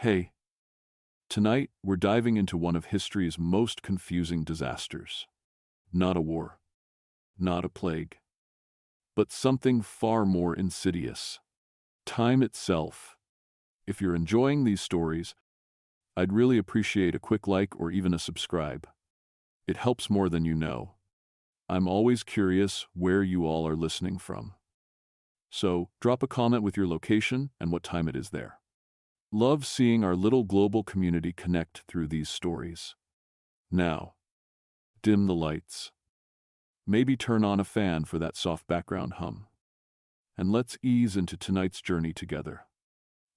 Hey, tonight we're diving into one of history's most confusing disasters. Not a war, not a plague, but something far more insidious. Time itself. If you're enjoying these stories, I'd really appreciate a quick like or even a subscribe. It helps more than you know. I'm always curious where you all are listening from. So, drop a comment with your location and what time it is there. Love seeing our little global community connect through these stories. Now, dim the lights. Maybe turn on a fan for that soft background hum. And let's ease into tonight's journey together.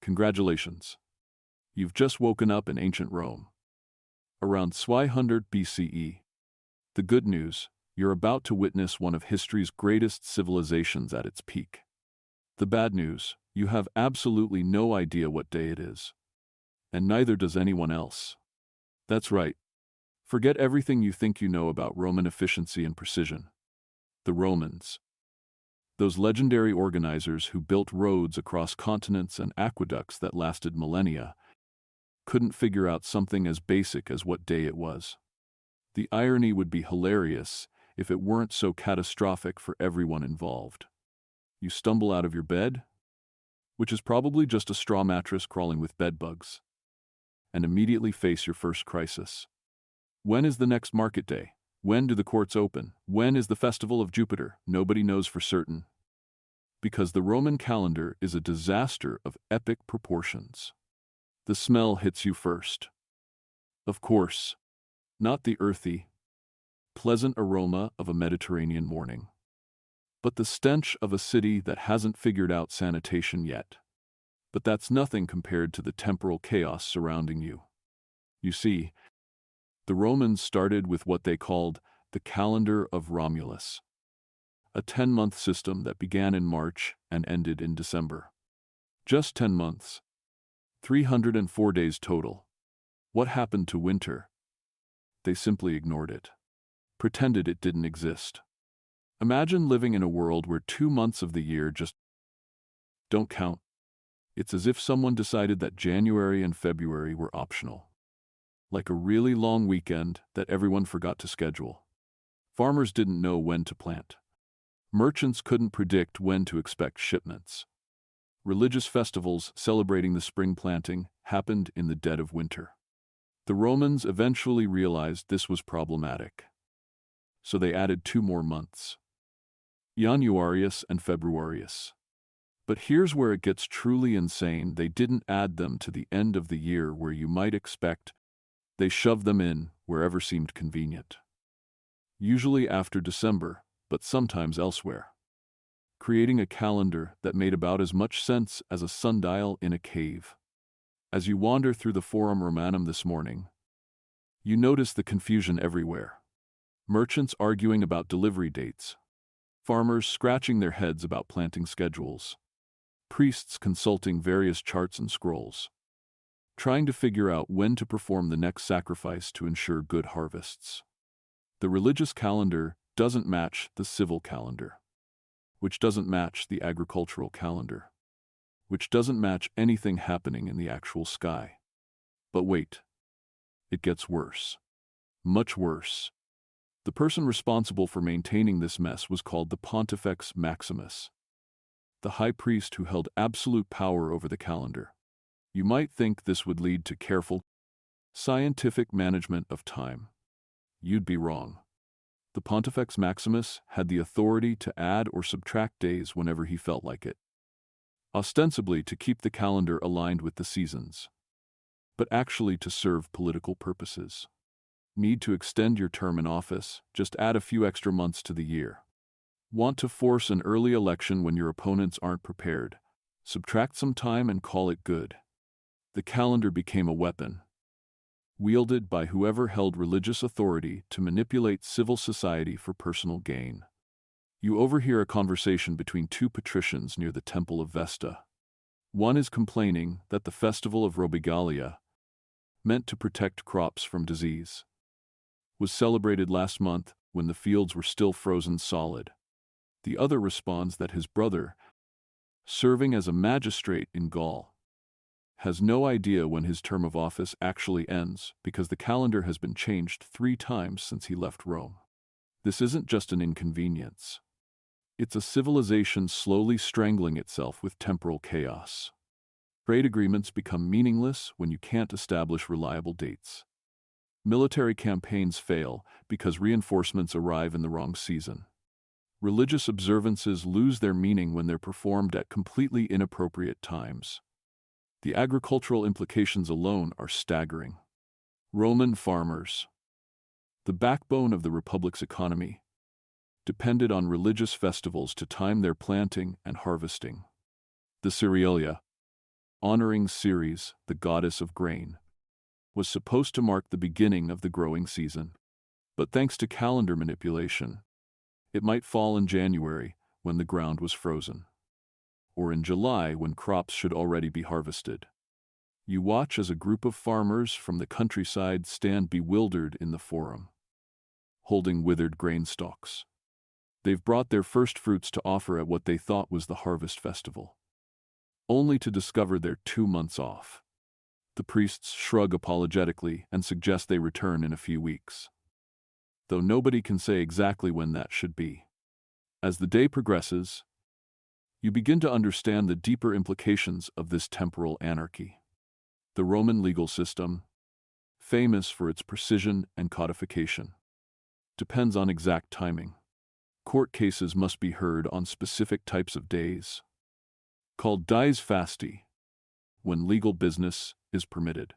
Congratulations. You've just woken up in ancient Rome. Around 200 BCE. The good news, you're about to witness one of history's greatest civilizations at its peak. The bad news, you have absolutely no idea what day it is. And neither does anyone else. That's right. Forget everything you think you know about Roman efficiency and precision. The Romans. Those legendary organizers who built roads across continents and aqueducts that lasted millennia couldn't figure out something as basic as what day it was. The irony would be hilarious if it weren't so catastrophic for everyone involved. You stumble out of your bed, which is probably just a straw mattress crawling with bedbugs, and immediately face your first crisis. When is the next market day? When do the courts open? When is the festival of Jupiter? Nobody knows for certain. Because the Roman calendar is a disaster of epic proportions. The smell hits you first. Of course, not the earthy, pleasant aroma of a Mediterranean morning, but the stench of a city that hasn't figured out sanitation yet. But that's nothing compared to the temporal chaos surrounding you. You see, the Romans started with what they called the calendar of Romulus, a 10-month system that began in March and ended in December. Just 10 months. 304 days total. What happened to winter? They simply ignored it. Pretended it didn't exist. Imagine living in a world where 2 months of the year just don't count. It's as if someone decided that January and February were optional. Like a really long weekend that everyone forgot to schedule. Farmers didn't know when to plant. Merchants couldn't predict when to expect shipments. Religious festivals celebrating the spring planting happened in the dead of winter. The Romans eventually realized this was problematic. So they added 2 more months. Januarius and Februarius. But here's where it gets truly insane. They didn't add them to the end of the year where you might expect. They shoved them in wherever seemed convenient. Usually after December, but sometimes elsewhere. Creating a calendar that made about as much sense as a sundial in a cave. As you wander through the Forum Romanum this morning, you notice the confusion everywhere. Merchants arguing about delivery dates. Farmers scratching their heads about planting schedules. Priests consulting various charts and scrolls. Trying to figure out when to perform the next sacrifice to ensure good harvests. The religious calendar doesn't match the civil calendar, which doesn't match the agricultural calendar, which doesn't match anything happening in the actual sky. But wait, it gets worse. Much worse. The person responsible for maintaining this mess was called the Pontifex Maximus, the high priest who held absolute power over the calendar. You might think this would lead to careful, scientific management of time. You'd be wrong. The Pontifex Maximus had the authority to add or subtract days whenever he felt like it, ostensibly to keep the calendar aligned with the seasons, but actually to serve political purposes. Need to extend your term in office? Just add a few extra months to the year. Want to force an early election when your opponents aren't prepared? Subtract some time and call it good. The calendar became a weapon, wielded by whoever held religious authority to manipulate civil society for personal gain. You overhear a conversation between 2 patricians near the Temple of Vesta. One is complaining that the festival of Robigalia, meant to protect crops from disease, was celebrated last month when the fields were still frozen solid. The other responds that his brother, serving as a magistrate in Gaul, has no idea when his term of office actually ends because the calendar has been changed 3 times since he left Rome. This isn't just an inconvenience. It's a civilization slowly strangling itself with temporal chaos. Trade agreements become meaningless when you can't establish reliable dates. Military campaigns fail because reinforcements arrive in the wrong season. Religious observances lose their meaning when they're performed at completely inappropriate times. The agricultural implications alone are staggering. Roman farmers, the backbone of the Republic's economy, depended on religious festivals to time their planting and harvesting. The Cerealia, honoring Ceres, the goddess of grain, was supposed to mark the beginning of the growing season. But thanks to calendar manipulation, it might fall in January when the ground was frozen, or in July when crops should already be harvested. You watch as a group of farmers from the countryside stand bewildered in the forum, holding withered grain stalks. They've brought their first fruits to offer at what they thought was the harvest festival, only to discover they're 2 months off. The priests shrug apologetically and suggest they return in a few weeks, though nobody can say exactly when that should be. As the day progresses, you begin to understand the deeper implications of this temporal anarchy. The Roman legal system, famous for its precision and codification, depends on exact timing. Court cases must be heard on specific types of days, called dies fasti, when legal business is permitted.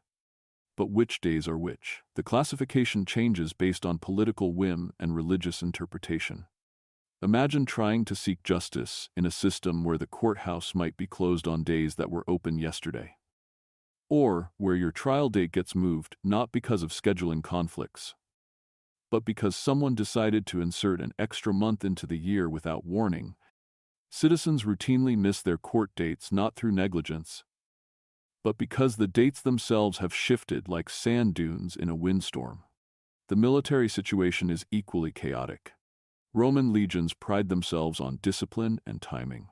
But which days are which? The classification changes based on political whim and religious interpretation. Imagine trying to seek justice in a system where the courthouse might be closed on days that were open yesterday, or where your trial date gets moved not because of scheduling conflicts, but because someone decided to insert an extra month into the year without warning. Citizens routinely miss their court dates not through negligence, but because the dates themselves have shifted like sand dunes in a windstorm. The military situation is equally chaotic. Roman legions pride themselves on discipline and timing.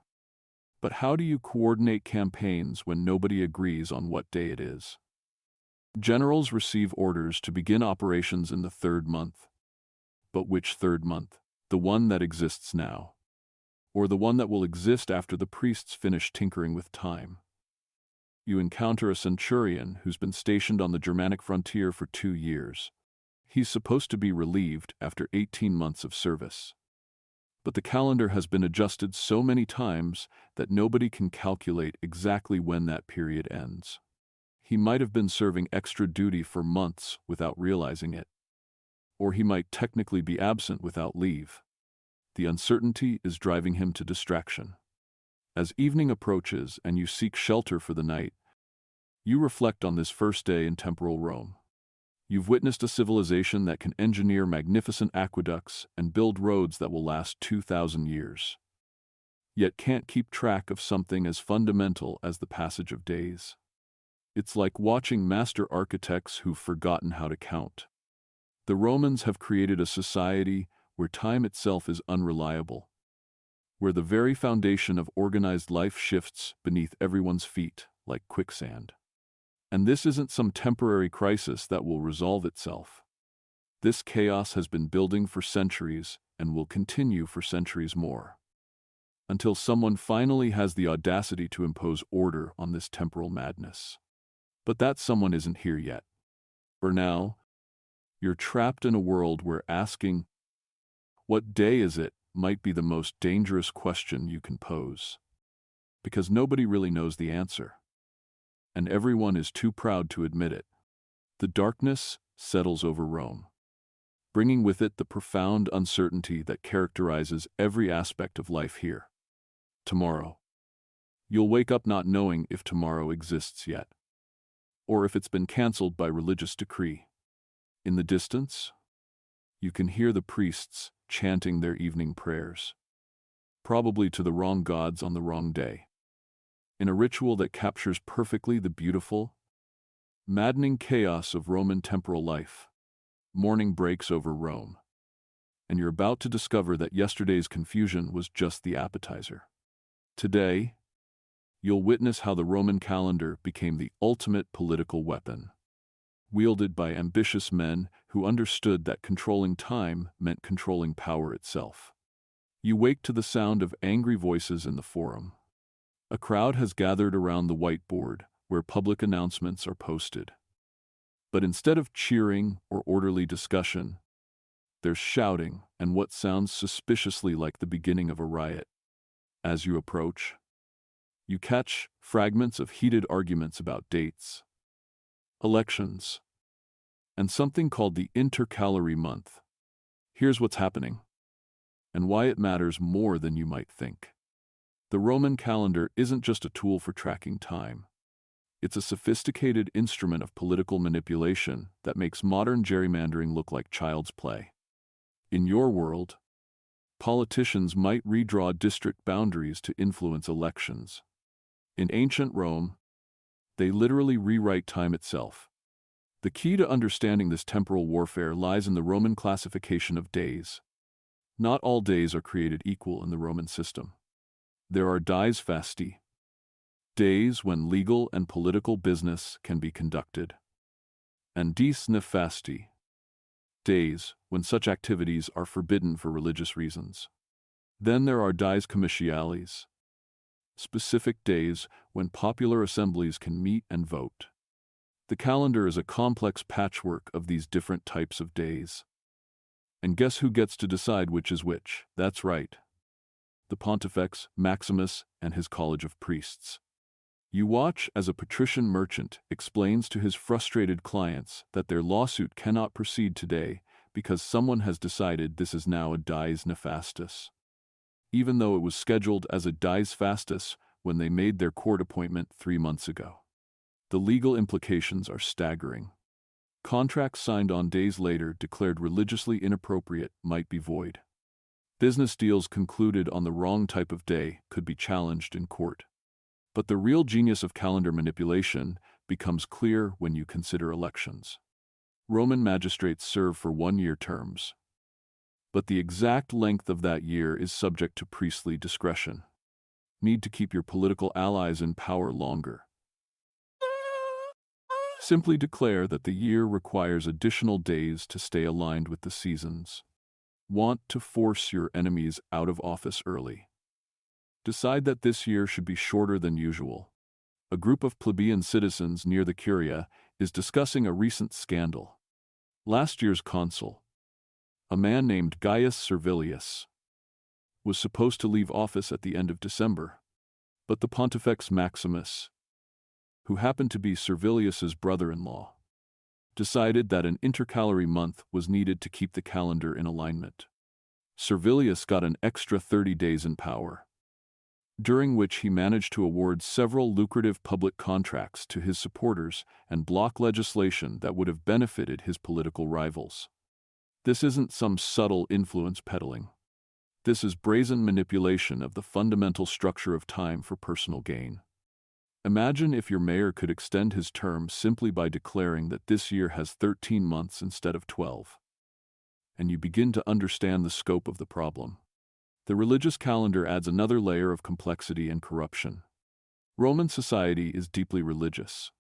But how do you coordinate campaigns when nobody agrees on what day it is? Generals receive orders to begin operations in the 3rd month. But which 3rd month? The one that exists now, or the one that will exist after the priests finish tinkering with time? You encounter a centurion who's been stationed on the Germanic frontier for 2 years. He's supposed to be relieved after 18 months of service. But the calendar has been adjusted so many times that nobody can calculate exactly when that period ends. He might have been serving extra duty for months without realizing it, or he might technically be absent without leave. The uncertainty is driving him to distraction. As evening approaches and you seek shelter for the night, you reflect on this first day in temporal Rome. You've witnessed a civilization that can engineer magnificent aqueducts and build roads that will last 2,000 years, yet can't keep track of something as fundamental as the passage of days. It's like watching master architects who've forgotten how to count. The Romans have created a society where time itself is unreliable, where the very foundation of organized life shifts beneath everyone's feet like quicksand. And this isn't some temporary crisis that will resolve itself. This chaos has been building for centuries and will continue for centuries more, until someone finally has the audacity to impose order on this temporal madness. But that someone isn't here yet. For now, you're trapped in a world where asking, "What day is it?" might be the most dangerous question you can pose, because nobody really knows the answer, and everyone is too proud to admit it. The darkness settles over Rome, bringing with it the profound uncertainty that characterizes every aspect of life here. Tomorrow. You'll wake up not knowing if tomorrow exists yet, or if it's been canceled by religious decree. In the distance, you can hear the priests chanting their evening prayers, probably to the wrong gods on the wrong day, in a ritual that captures perfectly the beautiful, maddening chaos of Roman temporal life. Morning breaks over Rome, and you're about to discover that yesterday's confusion was just the appetizer. Today, you'll witness how the Roman calendar became the ultimate political weapon, wielded by ambitious men who understood that controlling time meant controlling power itself. You wake to the sound of angry voices in the forum. A crowd has gathered around the whiteboard where public announcements are posted. But instead of cheering or orderly discussion, there's shouting and what sounds suspiciously like the beginning of a riot. As you approach, you catch fragments of heated arguments about dates, elections, and something called the intercalary month. Here's what's happening, and why it matters more than you might think. The Roman calendar isn't just a tool for tracking time. It's a sophisticated instrument of political manipulation that makes modern gerrymandering look like child's play. In your world, politicians might redraw district boundaries to influence elections. In ancient Rome, they literally rewrite time itself. The key to understanding this temporal warfare lies in the Roman classification of days. Not all days are created equal in the Roman system. There are dies fasti, days when legal and political business can be conducted, and dies nefasti, days when such activities are forbidden for religious reasons. Then there are dies commerciales, specific days when popular assemblies can meet and vote. The calendar is a complex patchwork of these different types of days. And guess who gets to decide which is which? That's right, the Pontifex Maximus and his college of priests. You watch as a patrician merchant explains to his frustrated clients that their lawsuit cannot proceed today because someone has decided this is now a dies nefastus, even though it was scheduled as a dies fastus when they made their court appointment 3 months ago. The legal implications are staggering. Contracts signed on days later declared religiously inappropriate might be void. Business deals concluded on the wrong type of day could be challenged in court. But the real genius of calendar manipulation becomes clear when you consider elections. Roman magistrates serve for 1-year terms, but the exact length of that year is subject to priestly discretion. Need to keep your political allies in power longer. Simply declare that the year requires additional days to stay aligned with the seasons. Want to force your enemies out of office early. Decide that this year should be shorter than usual. A group of plebeian citizens near the Curia is discussing a recent scandal. Last year's consul, a man named Gaius Servilius, was supposed to leave office at the end of December, but the Pontifex Maximus, who happened to be Servilius's brother-in-law, decided that an intercalary month was needed to keep the calendar in alignment. Servilius got an extra 30 days in power, during which he managed to award several lucrative public contracts to his supporters and block legislation that would have benefited his political rivals. This isn't some subtle influence peddling. This is brazen manipulation of the fundamental structure of time for personal gain. Imagine if your mayor could extend his term simply by declaring that this year has 13 months instead of 12. And you begin to understand the scope of the problem. The religious calendar adds another layer of complexity and corruption. Roman society is deeply religious,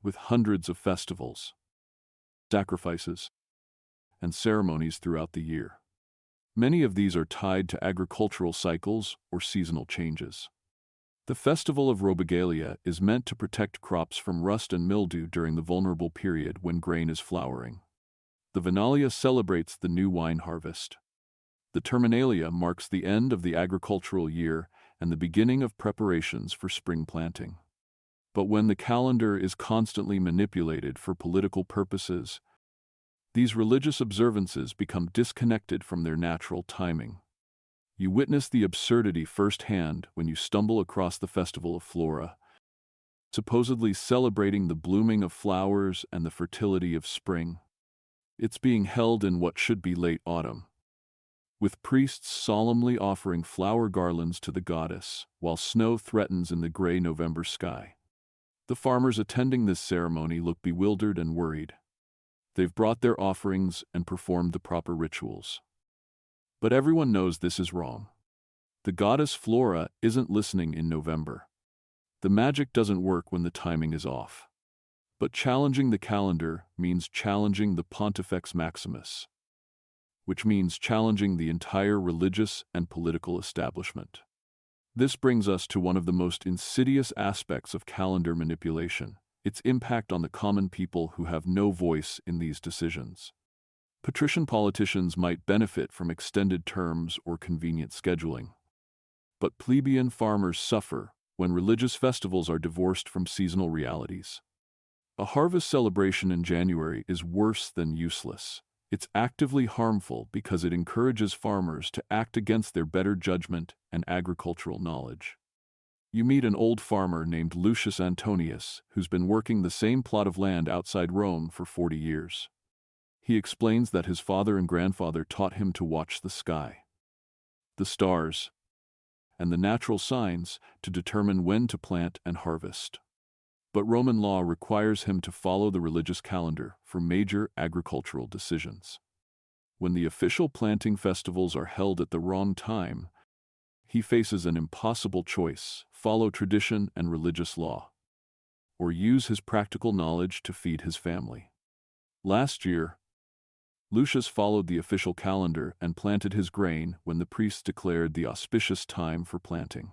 with hundreds of festivals, sacrifices, and ceremonies throughout the year. Many of these are tied to agricultural cycles or seasonal changes. The festival of Robigalia is meant to protect crops from rust and mildew during the vulnerable period when grain is flowering. The Vinalia celebrates the new wine harvest. The Terminalia marks the end of the agricultural year and the beginning of preparations for spring planting. But when the calendar is constantly manipulated for political purposes, these religious observances become disconnected from their natural timing. You witness the absurdity firsthand when you stumble across the Festival of Flora, supposedly celebrating the blooming of flowers and the fertility of spring. It's being held in what should be late autumn, with priests solemnly offering flower garlands to the goddess, while snow threatens in the gray November sky. The farmers attending this ceremony look bewildered and worried. They've brought their offerings and performed the proper rituals. But everyone knows this is wrong. The goddess Flora isn't listening in November. The magic doesn't work when the timing is off. But challenging the calendar means challenging the Pontifex Maximus, which means challenging the entire religious and political establishment. This brings us to one of the most insidious aspects of calendar manipulation, its impact on the common people who have no voice in these decisions. Patrician politicians might benefit from extended terms or convenient scheduling, but plebeian farmers suffer when religious festivals are divorced from seasonal realities. A harvest celebration in January is worse than useless. It's actively harmful because it encourages farmers to act against their better judgment and agricultural knowledge. You meet an old farmer named Lucius Antonius who's been working the same plot of land outside Rome for 40 years. He explains that his father and grandfather taught him to watch the sky, the stars, and the natural signs to determine when to plant and harvest. But Roman law requires him to follow the religious calendar for major agricultural decisions. When the official planting festivals are held at the wrong time, he faces an impossible choice: follow tradition and religious law, or use his practical knowledge to feed his family. Last year, Lucius followed the official calendar and planted his grain when the priests declared the auspicious time for planting.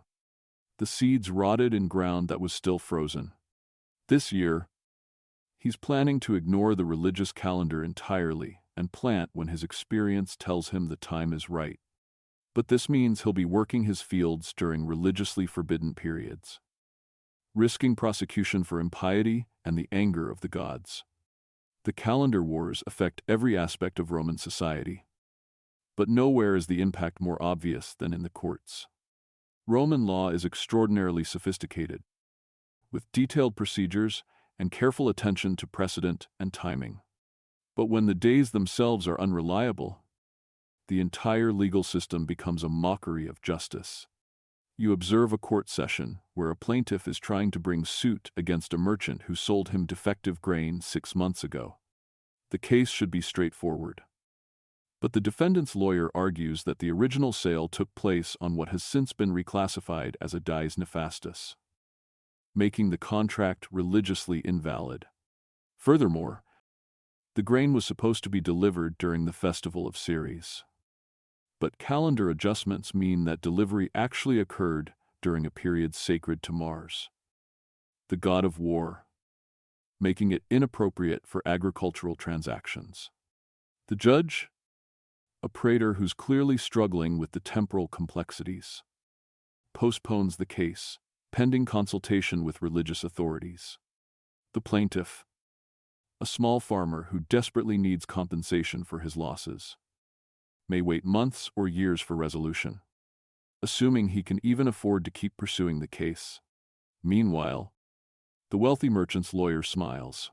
The seeds rotted in ground that was still frozen. This year, he's planning to ignore the religious calendar entirely and plant when his experience tells him the time is right. But this means he'll be working his fields during religiously forbidden periods, risking prosecution for impiety and the anger of the gods. The calendar wars affect every aspect of Roman society, but nowhere is the impact more obvious than in the courts. Roman law is extraordinarily sophisticated, with detailed procedures and careful attention to precedent and timing. But when the days themselves are unreliable, the entire legal system becomes a mockery of justice. You observe a court session where a plaintiff is trying to bring suit against a merchant who sold him defective grain 6 months ago. The case should be straightforward. But the defendant's lawyer argues that the original sale took place on what has since been reclassified as a dies nefastus, making the contract religiously invalid. Furthermore, the grain was supposed to be delivered during the festival of Ceres. But calendar adjustments mean that delivery actually occurred during a period sacred to Mars, the god of war, making it inappropriate for agricultural transactions. The judge, a praetor who's clearly struggling with the temporal complexities, postpones the case, pending consultation with religious authorities. The plaintiff, a small farmer who desperately needs compensation for his losses, may wait months or years for resolution, assuming he can even afford to keep pursuing the case. Meanwhile, the wealthy merchant's lawyer smiles,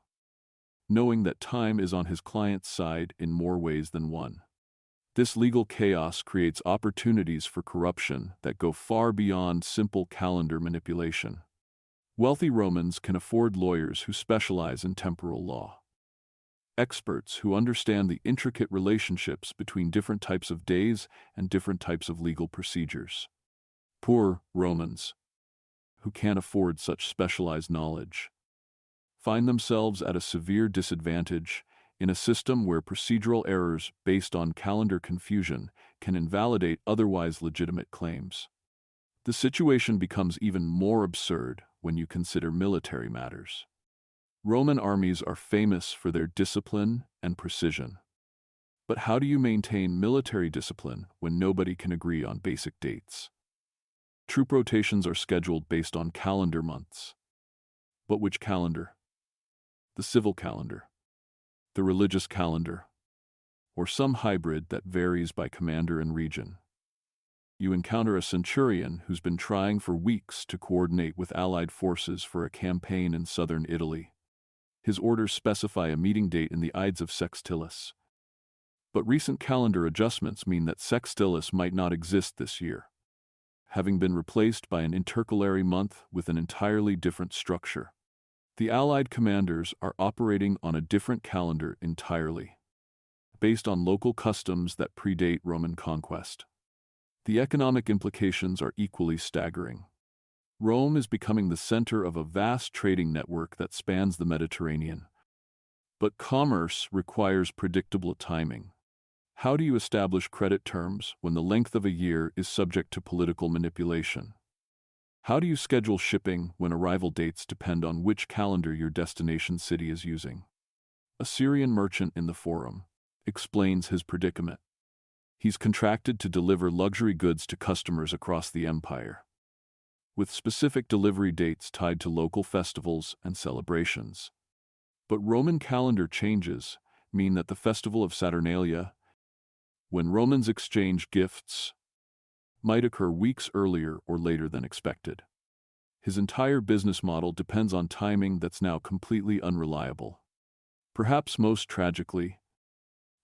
knowing that time is on his client's side in more ways than one. This legal chaos creates opportunities for corruption that go far beyond simple calendar manipulation. Wealthy Romans can afford lawyers who specialize in temporal law, experts who understand the intricate relationships between different types of days and different types of legal procedures. Poor Romans, who can't afford such specialized knowledge, find themselves at a severe disadvantage in a system where procedural errors based on calendar confusion can invalidate otherwise legitimate claims. The situation becomes even more absurd when you consider military matters. Roman armies are famous for their discipline and precision. But how do you maintain military discipline when nobody can agree on basic dates? Troop rotations are scheduled based on calendar months. But which calendar? The civil calendar, the religious calendar, or some hybrid that varies by commander and region. You encounter a centurion who's been trying for weeks to coordinate with allied forces for a campaign in southern Italy. His orders specify a meeting date in the Ides of Sextilis. But recent calendar adjustments mean that Sextilis might not exist this year, having been replaced by an intercalary month with an entirely different structure. The Allied commanders are operating on a different calendar entirely, based on local customs that predate Roman conquest. The economic implications are equally staggering. Rome is becoming the center of a vast trading network that spans the Mediterranean. But commerce requires predictable timing. How do you establish credit terms when the length of a year is subject to political manipulation? How do you schedule shipping when arrival dates depend on which calendar your destination city is using? A Syrian merchant in the forum explains his predicament. He's contracted to deliver luxury goods to customers across the empire, with specific delivery dates tied to local festivals and celebrations. But Roman calendar changes mean that the festival of Saturnalia, when Romans exchange gifts, might occur weeks earlier or later than expected. His entire business model depends on timing that's now completely unreliable. Perhaps most tragically,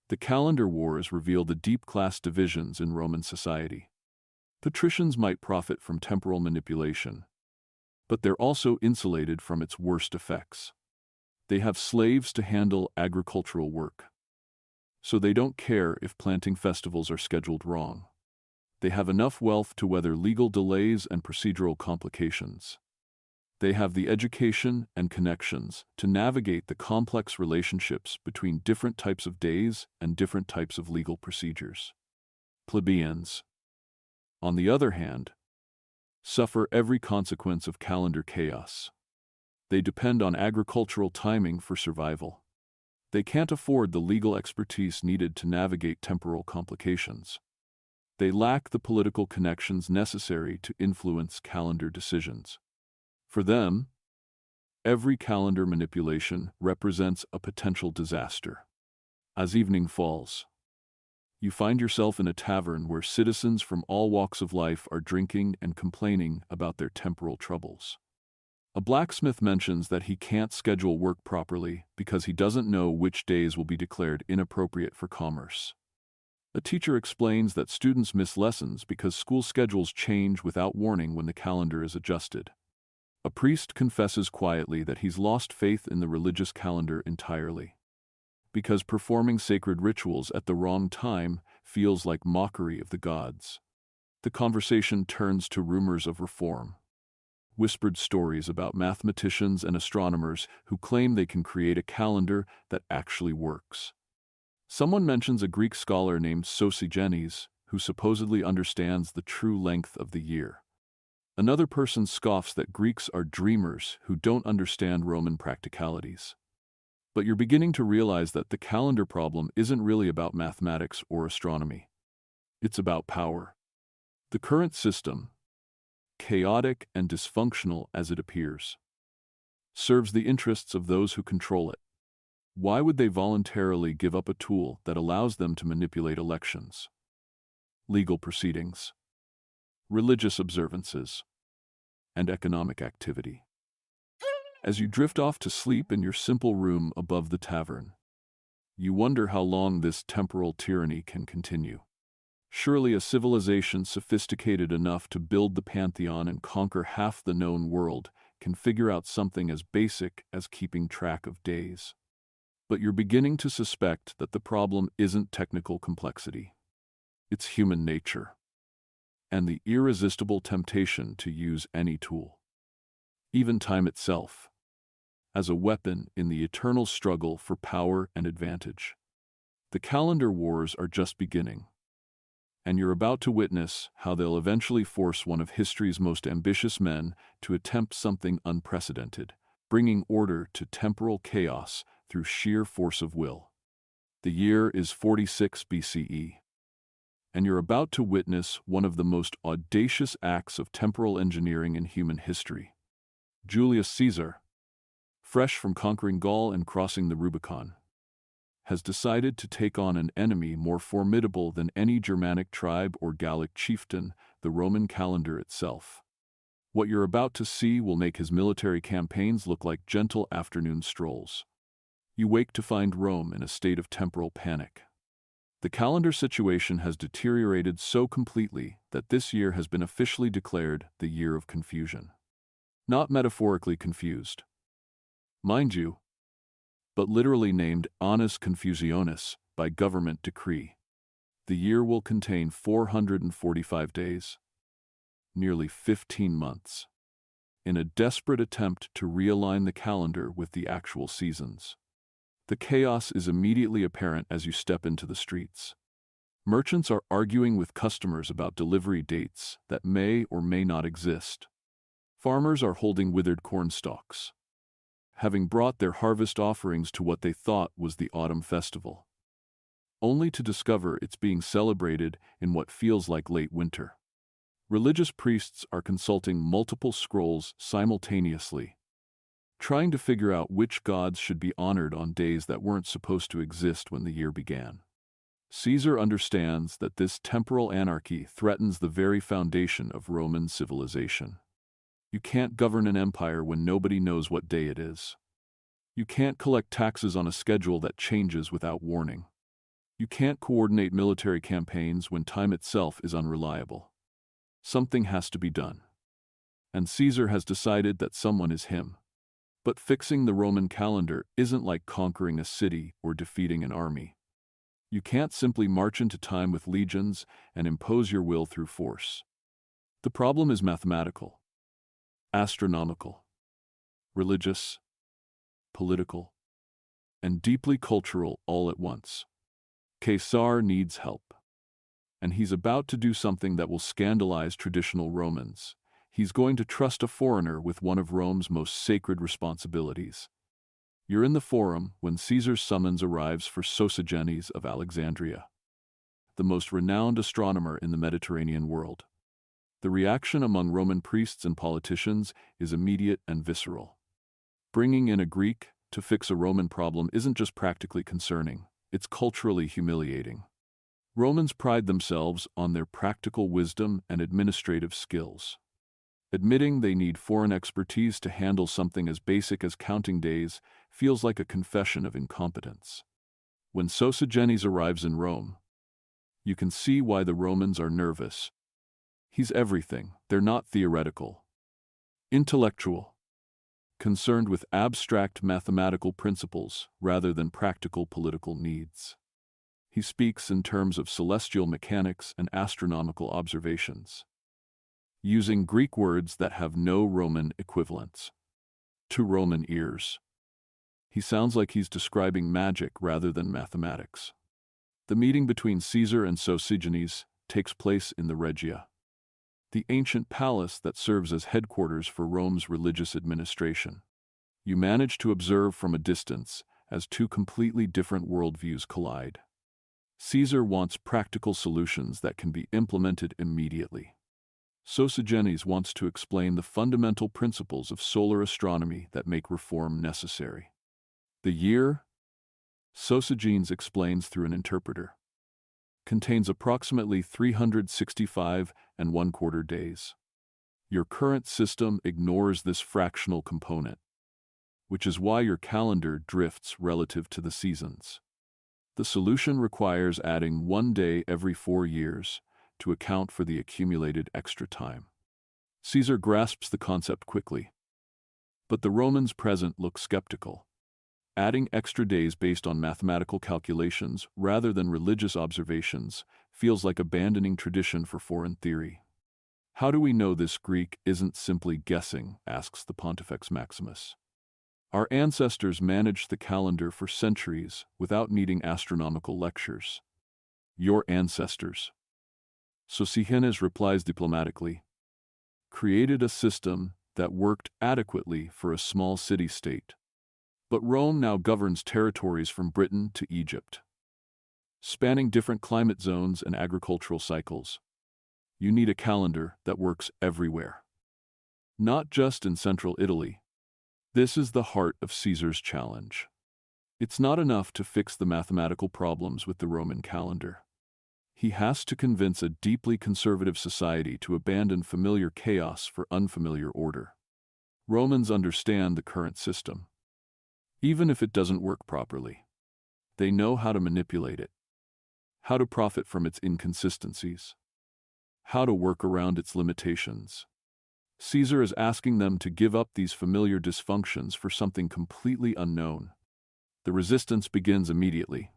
the calendar wars reveal the deep class divisions in Roman society. Patricians might profit from temporal manipulation, but they're also insulated from its worst effects. They have slaves to handle agricultural work, so they don't care if planting festivals are scheduled wrong. They have enough wealth to weather legal delays and procedural complications. They have the education and connections to navigate the complex relationships between different types of days and different types of legal procedures. Plebeians, on the other hand, suffer every consequence of calendar chaos. They depend on agricultural timing for survival. They can't afford the legal expertise needed to navigate temporal complications. They lack the political connections necessary to influence calendar decisions. For them, every calendar manipulation represents a potential disaster. As evening falls, you find yourself in a tavern where citizens from all walks of life are drinking and complaining about their temporal troubles. A blacksmith mentions that he can't schedule work properly because he doesn't know which days will be declared inappropriate for commerce. A teacher explains that students miss lessons because school schedules change without warning when the calendar is adjusted. A priest confesses quietly that he's lost faith in the religious calendar entirely, because performing sacred rituals at the wrong time feels like mockery of the gods. The conversation turns to rumors of reform. Whispered stories about mathematicians and astronomers who claim they can create a calendar that actually works. Someone mentions a Greek scholar named Sosigenes, who supposedly understands the true length of the year. Another person scoffs that Greeks are dreamers who don't understand Roman practicalities. But you're beginning to realize that the calendar problem isn't really about mathematics or astronomy. It's about power. The current system, chaotic and dysfunctional as it appears, serves the interests of those who control it. Why would they voluntarily give up a tool that allows them to manipulate elections, legal proceedings, religious observances, and economic activity? As you drift off to sleep in your simple room above the tavern, you wonder how long this temporal tyranny can continue. Surely a civilization sophisticated enough to build the Pantheon and conquer half the known world can figure out something as basic as keeping track of days. But you're beginning to suspect that the problem isn't technical complexity. It's human nature, and the irresistible temptation to use any tool, even time itself, as a weapon in the eternal struggle for power and advantage. The calendar wars are just beginning, and you're about to witness how they'll eventually force one of history's most ambitious men to attempt something unprecedented, bringing order to temporal chaos through sheer force of will. The year is 46 BCE, and you're about to witness one of the most audacious acts of temporal engineering in human history. Julius Caesar, fresh from conquering Gaul and crossing the Rubicon, has decided to take on an enemy more formidable than any Germanic tribe or Gallic chieftain, the Roman calendar itself. What you're about to see will make his military campaigns look like gentle afternoon strolls. You wake to find Rome in a state of temporal panic. The calendar situation has deteriorated so completely that this year has been officially declared the year of confusion. Not metaphorically confused, mind you, but literally named Annus Confusionis by government decree. The year will contain 445 days, nearly 15 months. in a desperate attempt to realign the calendar with the actual seasons. The chaos is immediately apparent as you step into the streets. Merchants are arguing with customers about delivery dates that may or may not exist. Farmers are holding withered corn stalks, having brought their harvest offerings to what they thought was the autumn festival, only to discover it's being celebrated in what feels like late winter. Religious priests are consulting multiple scrolls simultaneously, trying to figure out which gods should be honored on days that weren't supposed to exist when the year began. Caesar understands that this temporal anarchy threatens the very foundation of Roman civilization. You can't govern an empire when nobody knows what day it is. You can't collect taxes on a schedule that changes without warning. You can't coordinate military campaigns when time itself is unreliable. Something has to be done. And Caesar has decided that someone is him. But fixing the Roman calendar isn't like conquering a city or defeating an army. You can't simply march into time with legions and impose your will through force. The problem is mathematical, astronomical, religious, political, and deeply cultural all at once. Caesar needs help. And he's about to do something that will scandalize traditional Romans. He's going to trust a foreigner with one of Rome's most sacred responsibilities. You're in the Forum when Caesar's summons arrives for Sosigenes of Alexandria, the most renowned astronomer in the Mediterranean world. The reaction among Roman priests and politicians is immediate and visceral. Bringing in a Greek to fix a Roman problem isn't just practically concerning, it's culturally humiliating. Romans pride themselves on their practical wisdom and administrative skills. Admitting they need foreign expertise to handle something as basic as counting days feels like a confession of incompetence. When Sosigenes arrives in Rome, you can see why the Romans are nervous. He's everything. They're not theoretical, intellectual, concerned with abstract mathematical principles rather than practical political needs. He speaks in terms of celestial mechanics and astronomical observations, using Greek words that have no Roman equivalents. To Roman ears, he sounds like he's describing magic rather than mathematics. The meeting between Caesar and Sosigenes takes place in the Regia, the ancient palace that serves as headquarters for Rome's religious administration. You manage to observe from a distance as two completely different worldviews collide. Caesar wants practical solutions that can be implemented immediately. Sosigenes wants to explain the fundamental principles of solar astronomy that make reform necessary. The year, Sosigenes explains through an interpreter, contains approximately 365 and 1/4 days. Your current system ignores this fractional component, which is why your calendar drifts relative to the seasons. The solution requires adding 1 day every 4 years to account for the accumulated extra time. Caesar grasps the concept quickly, but the Romans present look skeptical. Adding extra days based on mathematical calculations rather than religious observations feels like abandoning tradition for foreign theory. How do we know this Greek isn't simply guessing? Asks the Pontifex Maximus. Our ancestors managed the calendar for centuries without needing astronomical lectures. Your ancestors, Sosigenes replies diplomatically, created a system that worked adequately for a small city-state. But Rome now governs territories from Britain to Egypt, spanning different climate zones and agricultural cycles. You need a calendar that works everywhere, not just in central Italy. This is the heart of Caesar's challenge. It's not enough to fix the mathematical problems with the Roman calendar. He has to convince a deeply conservative society to abandon familiar chaos for unfamiliar order. Romans understand the current system, even if it doesn't work properly. They know how to manipulate it, how to profit from its inconsistencies, how to work around its limitations. Caesar is asking them to give up these familiar dysfunctions for something completely unknown. The resistance begins immediately.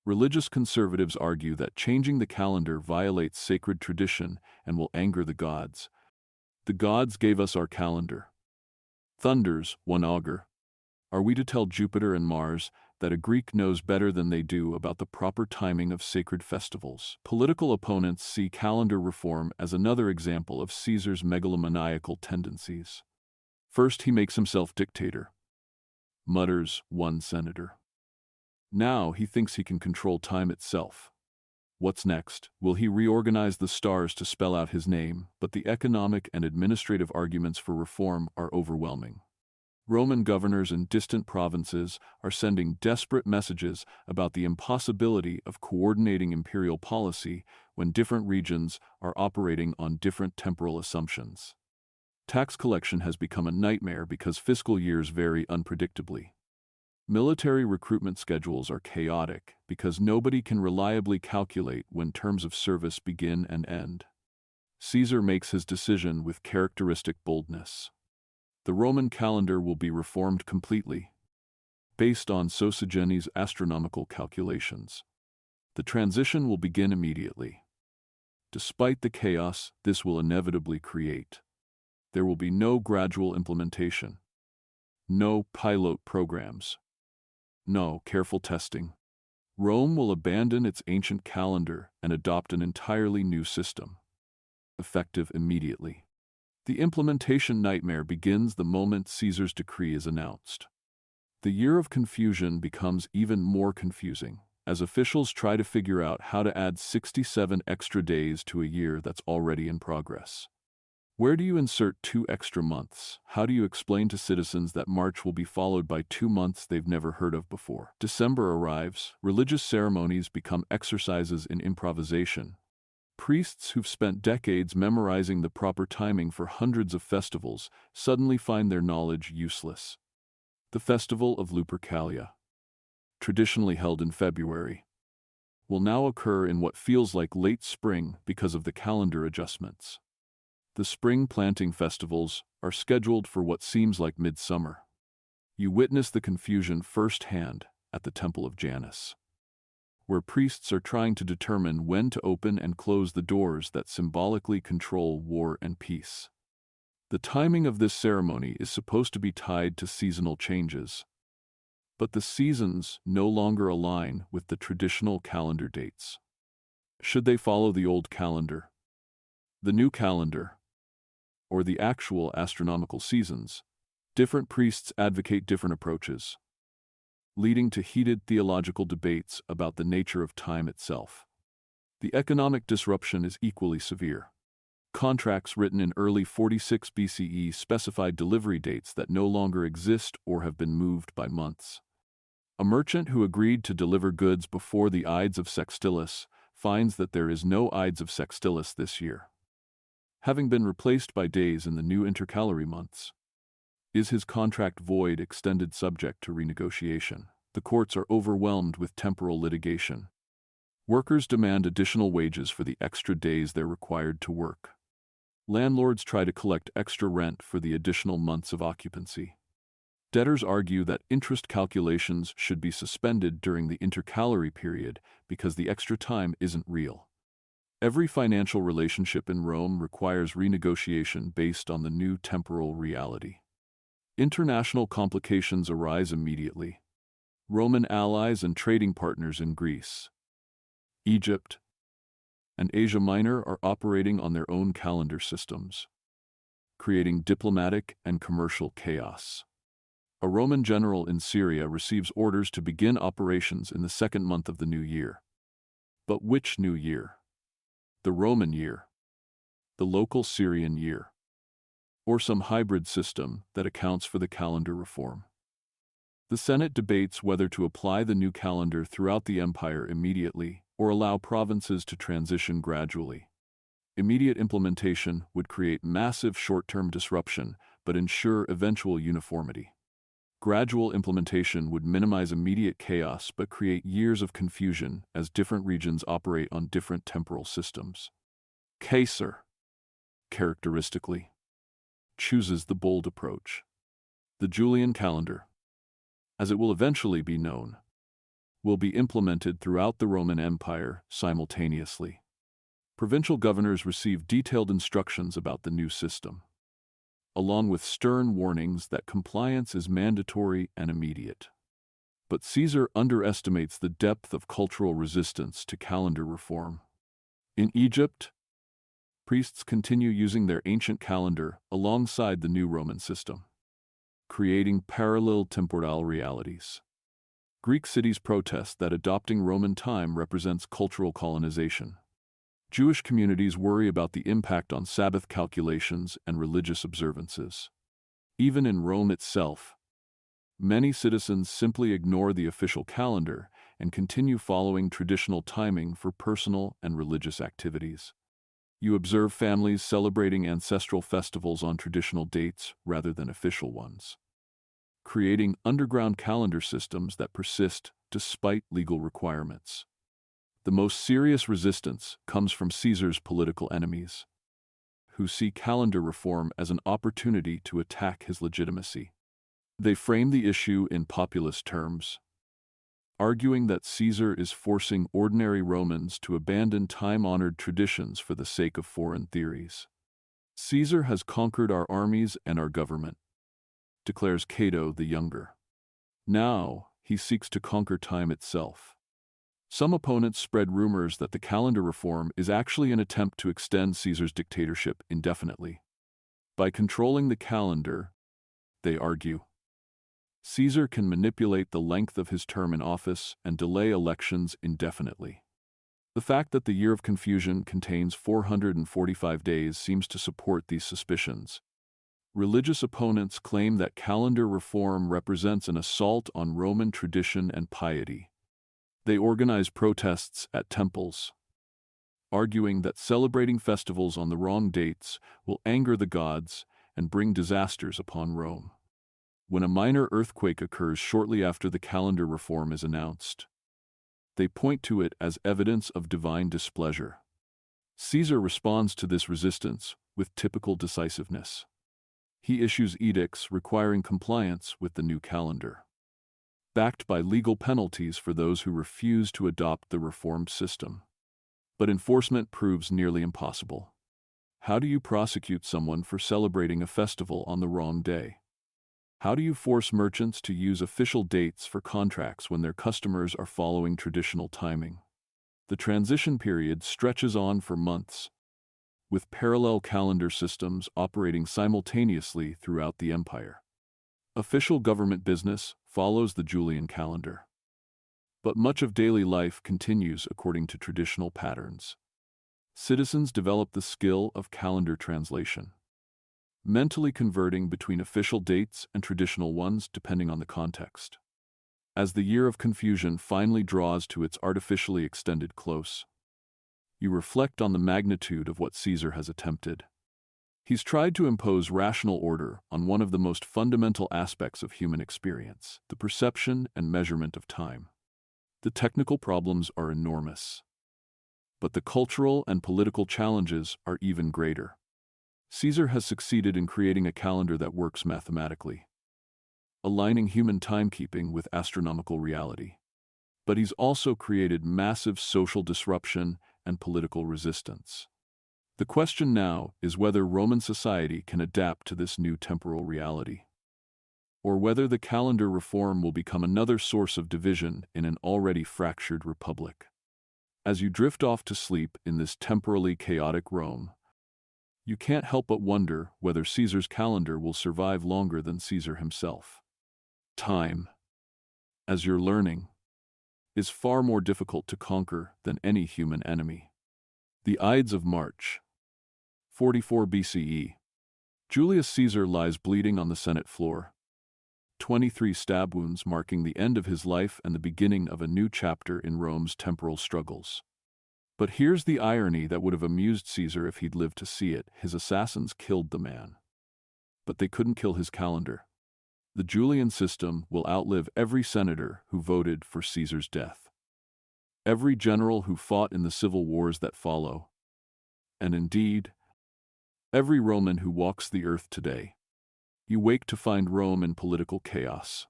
Religious conservatives argue that changing the calendar violates sacred tradition and will anger the gods. The gods gave us our calendar, Thunders, one augur. Are we to tell Jupiter and Mars that a Greek knows better than they do about the proper timing of sacred festivals? Political opponents see calendar reform as another example of Caesar's megalomaniacal tendencies. First, he makes himself dictator, mutters one senator. Now he thinks he can control time itself. What's next? Will he reorganize the stars to spell out his name? But the economic and administrative arguments for reform are overwhelming. Roman governors in distant provinces are sending desperate messages about the impossibility of coordinating imperial policy when different regions are operating on different temporal assumptions. Tax collection has become a nightmare because fiscal years vary unpredictably. Military recruitment schedules are chaotic because nobody can reliably calculate when terms of service begin and end. Caesar makes his decision with characteristic boldness. The Roman calendar will be reformed completely, based on Sosigenes' astronomical calculations. The transition will begin immediately. Despite the chaos this will inevitably create, there will be no gradual implementation, no pilot programs, no careful testing. Rome will abandon its ancient calendar and adopt an entirely new system, effective immediately. The implementation nightmare begins the moment Caesar's decree is announced. The year of confusion becomes even more confusing, as officials try to figure out how to add 67 extra days to a year that's already in progress. Where do you insert 2 extra months? How do you explain to citizens that March will be followed by 2 months they've never heard of before? December arrives, religious ceremonies become exercises in improvisation. Priests who've spent decades memorizing the proper timing for hundreds of festivals suddenly find their knowledge useless. The festival of Lupercalia, traditionally held in February, will now occur in what feels like late spring because of the calendar adjustments. The spring planting festivals are scheduled for what seems like midsummer. You witness the confusion firsthand at the Temple of Janus, where priests are trying to determine when to open and close the doors that symbolically control war and peace. The timing of this ceremony is supposed to be tied to seasonal changes, but the seasons no longer align with the traditional calendar dates. Should they follow the old calendar, the new calendar, or the actual astronomical seasons? Different priests advocate different approaches, leading to heated theological debates about the nature of time itself. The economic disruption is equally severe. Contracts written in early 46 BCE specified delivery dates that no longer exist or have been moved by months. A merchant who agreed to deliver goods before the Ides of Sextilis finds that there is no Ides of Sextilis this year, having been replaced by days in the new intercalary months. Is his contract void, extended, subject to renegotiation? The courts are overwhelmed with temporal litigation. Workers demand additional wages for the extra days they're required to work. Landlords try to collect extra rent for the additional months of occupancy. Debtors argue that interest calculations should be suspended during the intercalary period because the extra time isn't real. Every financial relationship in Rome requires renegotiation based on the new temporal reality. International complications arise immediately. Roman allies and trading partners in Greece, Egypt, and Asia Minor are operating on their own calendar systems, creating diplomatic and commercial chaos. A Roman general in Syria receives orders to begin operations in the second month of the new year. But which new year? The Roman year, the local Syrian year, or some hybrid system that accounts for the calendar reform? The Senate debates whether to apply the new calendar throughout the empire immediately or allow provinces to transition gradually. Immediate implementation would create massive short-term disruption but ensure eventual uniformity. Gradual implementation would minimize immediate chaos but create years of confusion as different regions operate on different temporal systems. Caesar, characteristically, chooses the bold approach. The Julian calendar, as it will eventually be known, will be implemented throughout the Roman Empire simultaneously. Provincial governors receive detailed instructions about the new system. along with stern warnings that compliance is mandatory and immediate. But Caesar underestimates the depth of cultural resistance to calendar reform. In Egypt, priests continue using their ancient calendar alongside the new Roman system, creating parallel temporal realities. Greek cities protest that adopting Roman time represents cultural colonization. Jewish communities worry about the impact on Sabbath calculations and religious observances. Even in Rome itself, many citizens simply ignore the official calendar and continue following traditional timing for personal and religious activities. You observe families celebrating ancestral festivals on traditional dates rather than official ones, creating underground calendar systems that persist despite legal requirements. The most serious resistance comes from Caesar's political enemies, who see calendar reform as an opportunity to attack his legitimacy. They frame the issue in populist terms, arguing that Caesar is forcing ordinary Romans to abandon time-honored traditions for the sake of foreign theories. Caesar has conquered our armies and our government, declares Cato the Younger. Now, he seeks to conquer time itself. Some opponents spread rumors that the calendar reform is actually an attempt to extend Caesar's dictatorship indefinitely. By controlling the calendar, they argue, Caesar can manipulate the length of his term in office and delay elections indefinitely. The fact that the Year of Confusion contains 445 days seems to support these suspicions. Religious opponents claim that calendar reform represents an assault on Roman tradition and piety. They organize protests at temples, arguing that celebrating festivals on the wrong dates will anger the gods and bring disasters upon Rome. When a minor earthquake occurs shortly after the calendar reform is announced, they point to it as evidence of divine displeasure. Caesar responds to this resistance with typical decisiveness. He issues edicts requiring compliance with the new calendar, backed by legal penalties for those who refuse to adopt the reformed system. But enforcement proves nearly impossible. How do you prosecute someone for celebrating a festival on the wrong day? How do you force merchants to use official dates for contracts when their customers are following traditional timing? The transition period stretches on for months, with parallel calendar systems operating simultaneously throughout the empire. Official government business follows the Julian calendar, but much of daily life continues according to traditional patterns. Citizens develop the skill of calendar translation, mentally converting between official dates and traditional ones depending on the context. As the Year of Confusion finally draws to its artificially extended close, you reflect on the magnitude of what Caesar has attempted. He's tried to impose rational order on one of the most fundamental aspects of human experience, the perception and measurement of time. The technical problems are enormous, but the cultural and political challenges are even greater. Caesar has succeeded in creating a calendar that works mathematically, aligning human timekeeping with astronomical reality. But he's also created massive social disruption and political resistance. The question now is whether Roman society can adapt to this new temporal reality, or whether the calendar reform will become another source of division in an already fractured republic. As you drift off to sleep in this temporally chaotic Rome, you can't help but wonder whether Caesar's calendar will survive longer than Caesar himself. Time, as you're learning, is far more difficult to conquer than any human enemy. The Ides of March, 44 BCE. Julius Caesar lies bleeding on the Senate floor, 23 stab wounds marking the end of his life and the beginning of a new chapter in Rome's temporal struggles. But here's the irony that would have amused Caesar if he'd lived to see it. His assassins killed the man, but they couldn't kill his calendar. The Julian system will outlive every senator who voted for Caesar's death, every general who fought in the civil wars that follow, and indeed, every Roman who walks the earth today. You wake to find Rome in political chaos,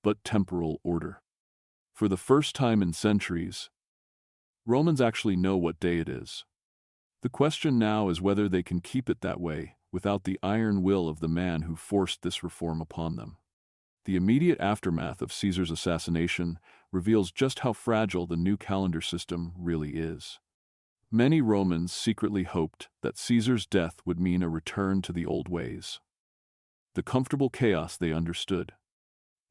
but temporal order. For the first time in centuries, Romans actually know what day it is. The question now is whether they can keep it that way without the iron will of the man who forced this reform upon them. The immediate aftermath of Caesar's assassination reveals just how fragile the new calendar system really is. Many Romans secretly hoped that Caesar's death would mean a return to the old ways, the comfortable chaos they understood.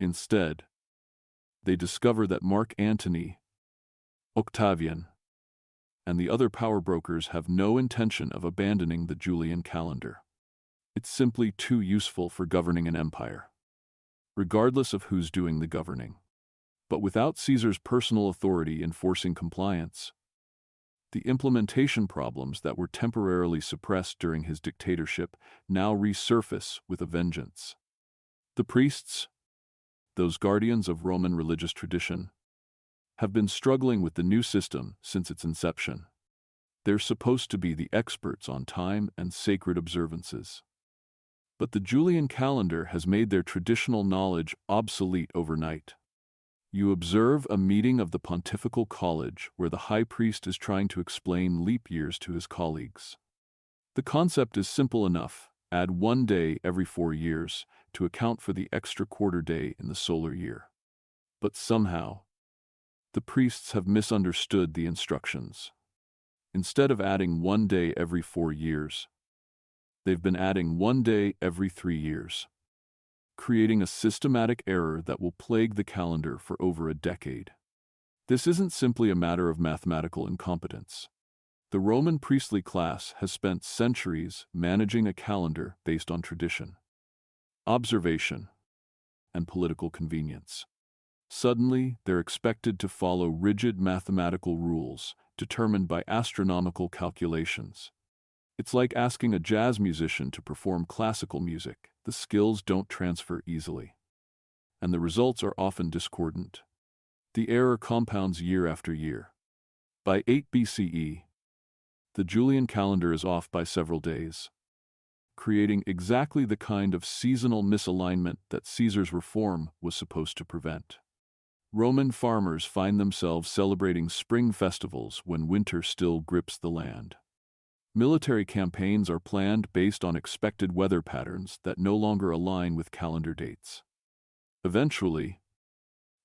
Instead, they discover that Mark Antony, Octavian, and the other power brokers have no intention of abandoning the Julian calendar. It's simply too useful for governing an empire, regardless of who's doing the governing. But without Caesar's personal authority enforcing compliance, the implementation problems that were temporarily suppressed during his dictatorship now resurface with a vengeance. The priests, those guardians of Roman religious tradition, have been struggling with the new system since its inception. They're supposed to be the experts on time and sacred observances. But the Julian calendar has made their traditional knowledge obsolete overnight. You observe a meeting of the Pontifical College where the high priest is trying to explain leap years to his colleagues. The concept is simple enough: add 1 day every 4 years to account for the extra quarter day in the solar year. But somehow, the priests have misunderstood the instructions. Instead of adding 1 day every 4 years, they've been adding 1 day every 3 years, creating a systematic error that will plague the calendar for over a decade. This isn't simply a matter of mathematical incompetence. The Roman priestly class has spent centuries managing a calendar based on tradition, observation, and political convenience. Suddenly, they're expected to follow rigid mathematical rules determined by astronomical calculations. It's like asking a jazz musician to perform classical music. The skills don't transfer easily, and the results are often discordant. The error compounds year after year. By 8 BCE, the Julian calendar is off by several days, creating exactly the kind of seasonal misalignment that Caesar's reform was supposed to prevent. Roman farmers find themselves celebrating spring festivals when winter still grips the land. Military campaigns are planned based on expected weather patterns that no longer align with calendar dates. Eventually,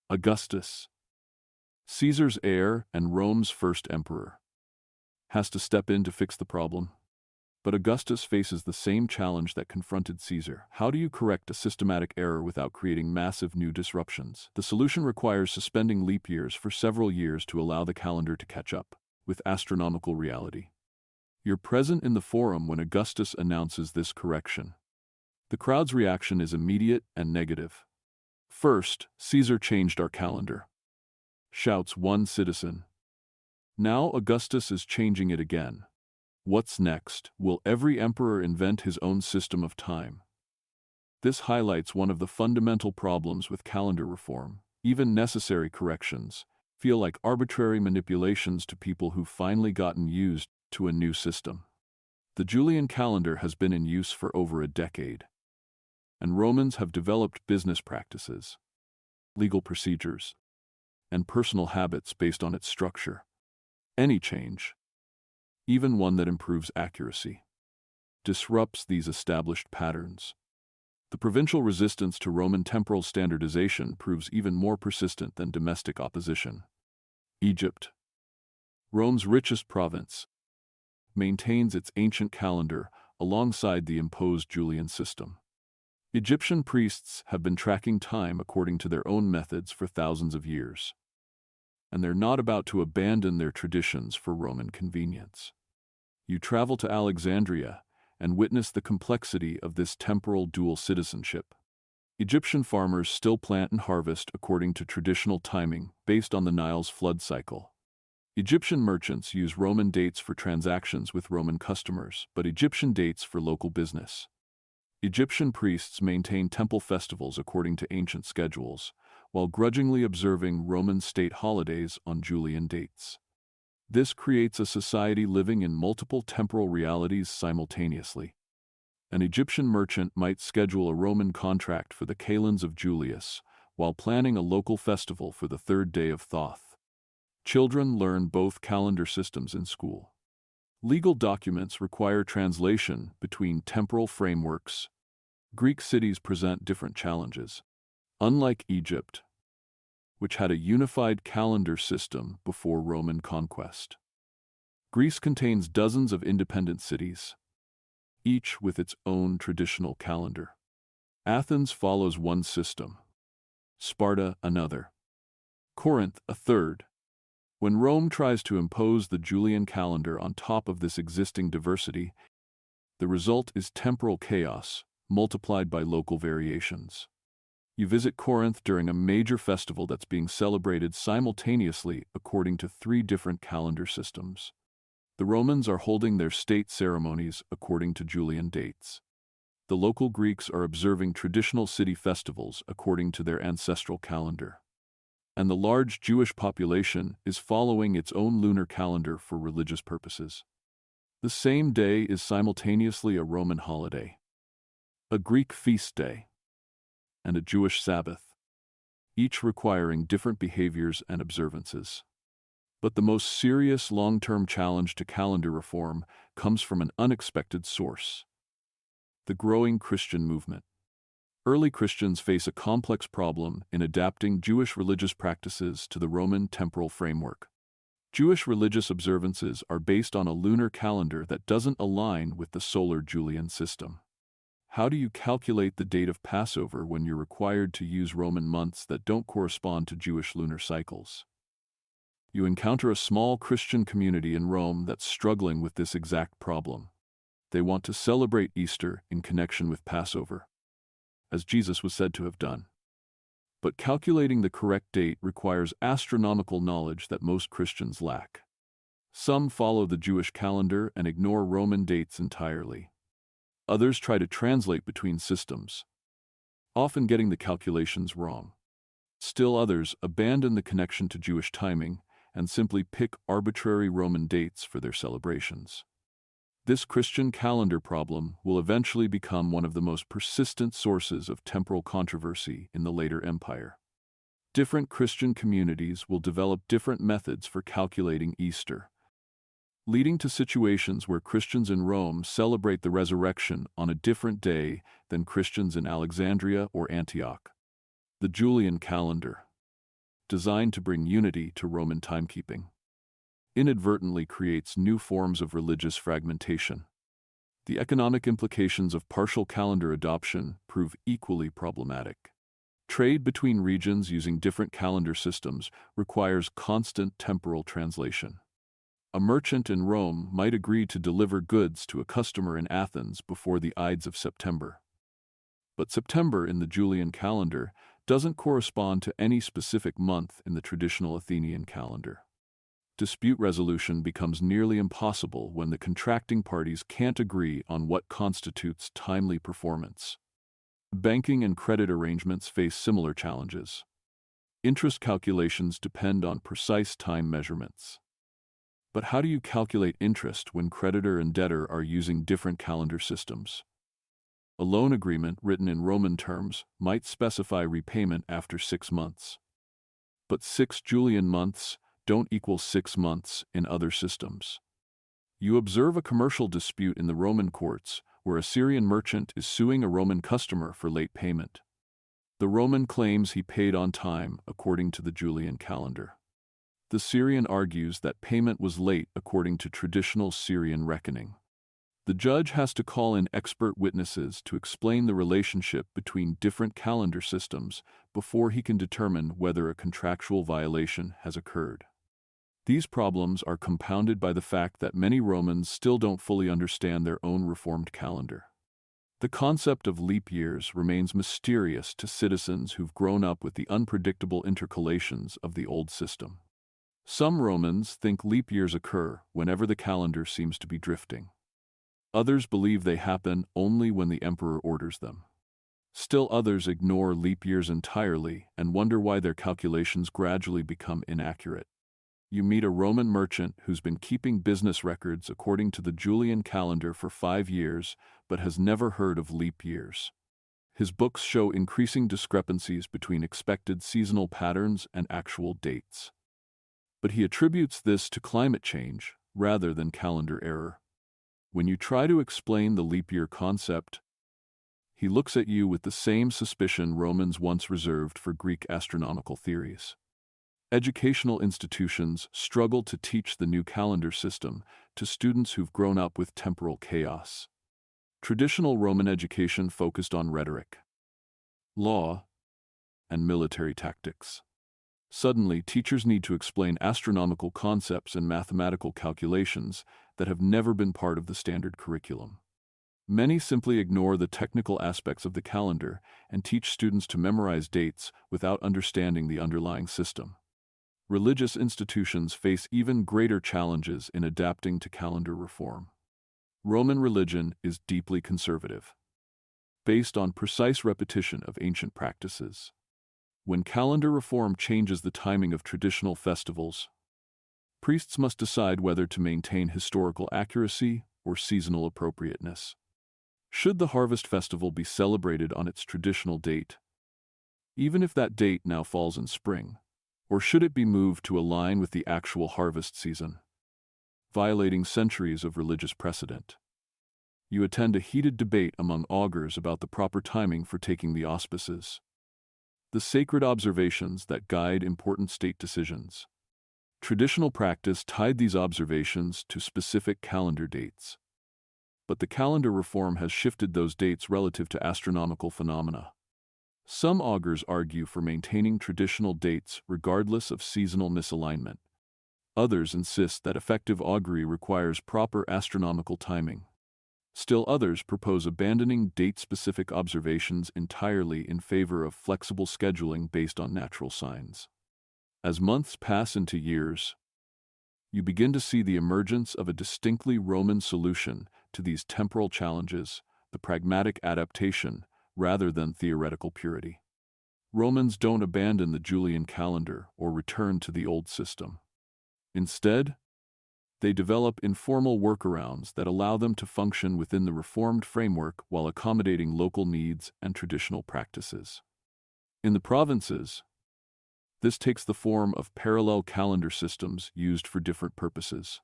Augustus, Caesar's heir and Rome's first emperor, has to step in to fix the problem. But Augustus faces the same challenge that confronted Caesar. How do you correct a systematic error without creating massive new disruptions? The solution requires suspending leap years for several years to allow the calendar to catch up with astronomical reality. You're present in the forum when Augustus announces this correction. The crowd's reaction is immediate and negative. "First, Caesar changed our calendar," shouts one citizen. "Now Augustus is changing it again. What's next? Will every emperor invent his own system of time?" This highlights one of the fundamental problems with calendar reform. Even necessary corrections feel like arbitrary manipulations to people who've finally gotten used to a new system. The Julian calendar has been in use for over a decade, and Romans have developed business practices, legal procedures, and personal habits based on its structure. Any change, even one that improves accuracy, disrupts these established patterns. The provincial resistance to Roman temporal standardization proves even more persistent than domestic opposition. Egypt, Rome's richest province, maintains its ancient calendar alongside the imposed Julian system. Egyptian priests have been tracking time according to their own methods for thousands of years, and they're not about to abandon their traditions for Roman convenience. You travel to Alexandria and witness the complexity of this temporal dual citizenship. Egyptian farmers still plant and harvest according to traditional timing based on the Nile's flood cycle. Egyptian merchants use Roman dates for transactions with Roman customers, but Egyptian dates for local business. Egyptian priests maintain temple festivals according to ancient schedules, while grudgingly observing Roman state holidays on Julian dates. This creates a society living in multiple temporal realities simultaneously. An Egyptian merchant might schedule a Roman contract for the Kalends of Julius, while planning a local festival for the third day of Thoth. Children learn both calendar systems in school. Legal documents require translation between temporal frameworks. Greek cities present different challenges. Unlike Egypt, which had a unified calendar system before Roman conquest, Greece contains dozens of independent cities, each with its own traditional calendar. Athens follows one system, Sparta another, Corinth a third. When Rome tries to impose the Julian calendar on top of this existing diversity, the result is temporal chaos multiplied by local variations. You visit Corinth during a major festival that's being celebrated simultaneously according to 3 different calendar systems. The Romans are holding their state ceremonies according to Julian dates. The local Greeks are observing traditional city festivals according to their ancestral calendar. And the large Jewish population is following its own lunar calendar for religious purposes. The same day is simultaneously a Roman holiday, a Greek feast day, and a Jewish Sabbath, each requiring different behaviors and observances. But the most serious long-term challenge to calendar reform comes from an unexpected source: the growing Christian movement. Early Christians face a complex problem in adapting Jewish religious practices to the Roman temporal framework. Jewish religious observances are based on a lunar calendar that doesn't align with the solar Julian system. How do you calculate the date of Passover when you're required to use Roman months that don't correspond to Jewish lunar cycles? You encounter a small Christian community in Rome that's struggling with this exact problem. They want to celebrate Easter in connection with Passover, as Jesus was said to have done. But calculating the correct date requires astronomical knowledge that most Christians lack. Some follow the Jewish calendar and ignore Roman dates entirely. Others try to translate between systems, often getting the calculations wrong. Still others abandon the connection to Jewish timing and simply pick arbitrary Roman dates for their celebrations. This Christian calendar problem will eventually become one of the most persistent sources of temporal controversy in the later empire. Different Christian communities will develop different methods for calculating Easter, leading to situations where Christians in Rome celebrate the resurrection on a different day than Christians in Alexandria or Antioch. The Julian calendar, designed to bring unity to Roman timekeeping, inadvertently creates new forms of religious fragmentation. The economic implications of partial calendar adoption prove equally problematic. Trade between regions using different calendar systems requires constant temporal translation. A merchant in Rome might agree to deliver goods to a customer in Athens before the Ides of September. But September in the Julian calendar doesn't correspond to any specific month in the traditional Athenian calendar. Dispute resolution becomes nearly impossible when the contracting parties can't agree on what constitutes timely performance. Banking and credit arrangements face similar challenges. Interest calculations depend on precise time measurements. But how do you calculate interest when creditor and debtor are using different calendar systems? A loan agreement written in Roman terms might specify repayment after 6 months. But 6 Julian months don't equal 6 months in other systems. You observe a commercial dispute in the Roman courts where a Syrian merchant is suing a Roman customer for late payment. The Roman claims he paid on time according to the Julian calendar. The Syrian argues that payment was late according to traditional Syrian reckoning. The judge has to call in expert witnesses to explain the relationship between different calendar systems before he can determine whether a contractual violation has occurred. These problems are compounded by the fact that many Romans still don't fully understand their own reformed calendar. The concept of leap years remains mysterious to citizens who've grown up with the unpredictable intercalations of the old system. Some Romans think leap years occur whenever the calendar seems to be drifting. Others believe they happen only when the emperor orders them. Still others ignore leap years entirely and wonder why their calculations gradually become inaccurate. You meet a Roman merchant who's been keeping business records according to the Julian calendar for 5 years, but has never heard of leap years. His books show increasing discrepancies between expected seasonal patterns and actual dates. But he attributes this to climate change, rather than calendar error. When you try to explain the leap year concept, he looks at you with the same suspicion Romans once reserved for Greek astronomical theories. Educational institutions struggle to teach the new calendar system to students who've grown up with temporal chaos. Traditional Roman education focused on rhetoric, law, and military tactics. Suddenly, teachers need to explain astronomical concepts and mathematical calculations that have never been part of the standard curriculum. Many simply ignore the technical aspects of the calendar and teach students to memorize dates without understanding the underlying system. Religious institutions face even greater challenges in adapting to calendar reform. Roman religion is deeply conservative, based on precise repetition of ancient practices. When calendar reform changes the timing of traditional festivals, priests must decide whether to maintain historical accuracy or seasonal appropriateness. Should the harvest festival be celebrated on its traditional date, even if that date now falls in spring, or should it be moved to align with the actual harvest season, violating centuries of religious precedent? You attend a heated debate among augurs about the proper timing for taking the auspices, the sacred observations that guide important state decisions. Traditional practice tied these observations to specific calendar dates, but the calendar reform has shifted those dates relative to astronomical phenomena. Some augurs argue for maintaining traditional dates regardless of seasonal misalignment. Others insist that effective augury requires proper astronomical timing. Still others propose abandoning date-specific observations entirely in favor of flexible scheduling based on natural signs. As months pass into years, you begin to see the emergence of a distinctly Roman solution to these temporal challenges, the pragmatic adaptation rather than theoretical purity. Romans don't abandon the Julian calendar or return to the old system. Instead, they develop informal workarounds that allow them to function within the reformed framework while accommodating local needs and traditional practices. In the provinces, this takes the form of parallel calendar systems used for different purposes.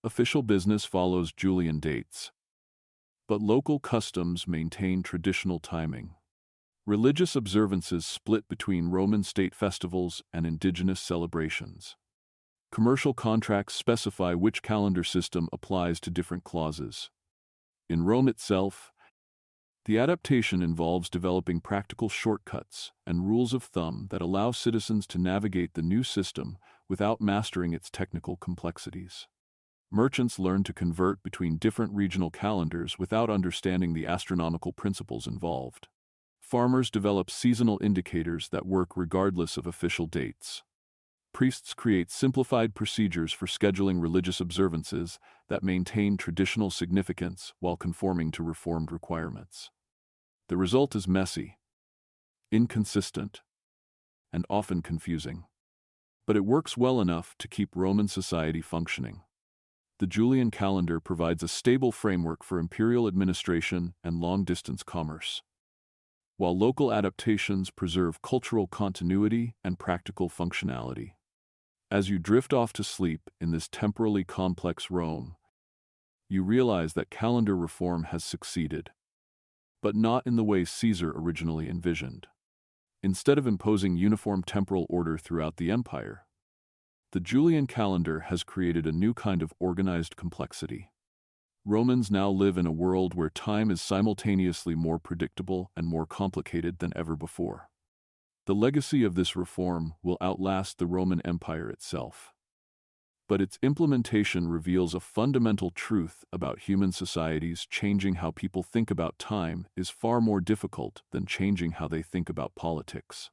Official business follows Julian dates, but local customs maintain traditional timing. Religious observances split between Roman state festivals and indigenous celebrations. Commercial contracts specify which calendar system applies to different clauses. In Rome itself, the adaptation involves developing practical shortcuts and rules of thumb that allow citizens to navigate the new system without mastering its technical complexities. Merchants learn to convert between different regional calendars without understanding the astronomical principles involved. Farmers develop seasonal indicators that work regardless of official dates. Priests create simplified procedures for scheduling religious observances that maintain traditional significance while conforming to reformed requirements. The result is messy, inconsistent, and often confusing. But it works well enough to keep Roman society functioning. The Julian calendar provides a stable framework for imperial administration and long-distance commerce, while local adaptations preserve cultural continuity and practical functionality. As you drift off to sleep in this temporally complex Rome, you realize that calendar reform has succeeded, but not in the way Caesar originally envisioned. Instead of imposing uniform temporal order throughout the empire, the Julian calendar has created a new kind of organized complexity. Romans now live in a world where time is simultaneously more predictable and more complicated than ever before. The legacy of this reform will outlast the Roman Empire itself. But its implementation reveals a fundamental truth about human societies. Changing how people think about time is far more difficult than changing how they think about politics,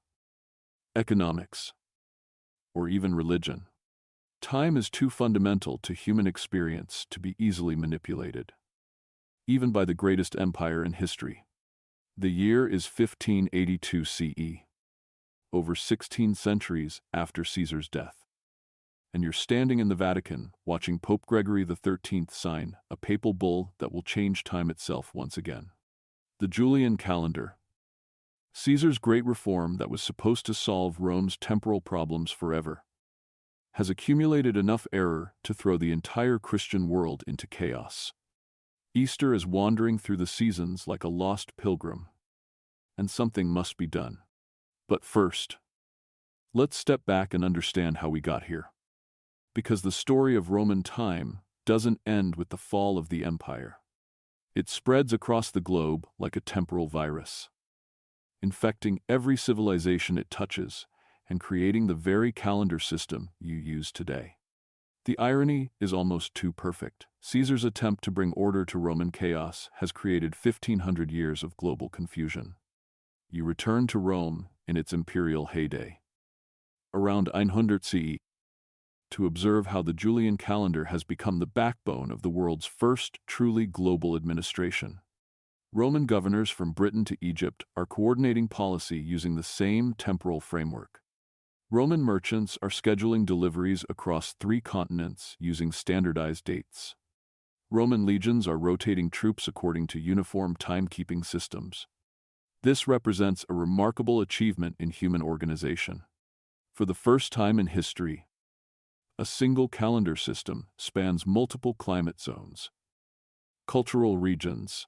economics, or even religion. Time is too fundamental to human experience to be easily manipulated, even by the greatest empire in history. The year is 1582 CE, over 16 centuries after Caesar's death. And you're standing in the Vatican watching Pope Gregory XIII sign a papal bull that will change time itself once again. The Julian calendar, Caesar's great reform that was supposed to solve Rome's temporal problems forever, has accumulated enough error to throw the entire Christian world into chaos. Easter is wandering through the seasons like a lost pilgrim, and something must be done. But first, let's step back and understand how we got here. Because the story of Roman time doesn't end with the fall of the empire. It spreads across the globe like a temporal virus, infecting every civilization it touches and creating the very calendar system you use today. The irony is almost too perfect. Caesar's attempt to bring order to Roman chaos has created 1,500 years of global confusion. You return to Rome in its imperial heyday, around 900 CE, to observe how the Julian calendar has become the backbone of the world's first truly global administration. Roman governors from Britain to Egypt are coordinating policy using the same temporal framework. Roman merchants are scheduling deliveries across 3 continents using standardized dates. Roman legions are rotating troops according to uniform timekeeping systems. This represents a remarkable achievement in human organization. For the first time in history, a single calendar system spans multiple climate zones, cultural regions,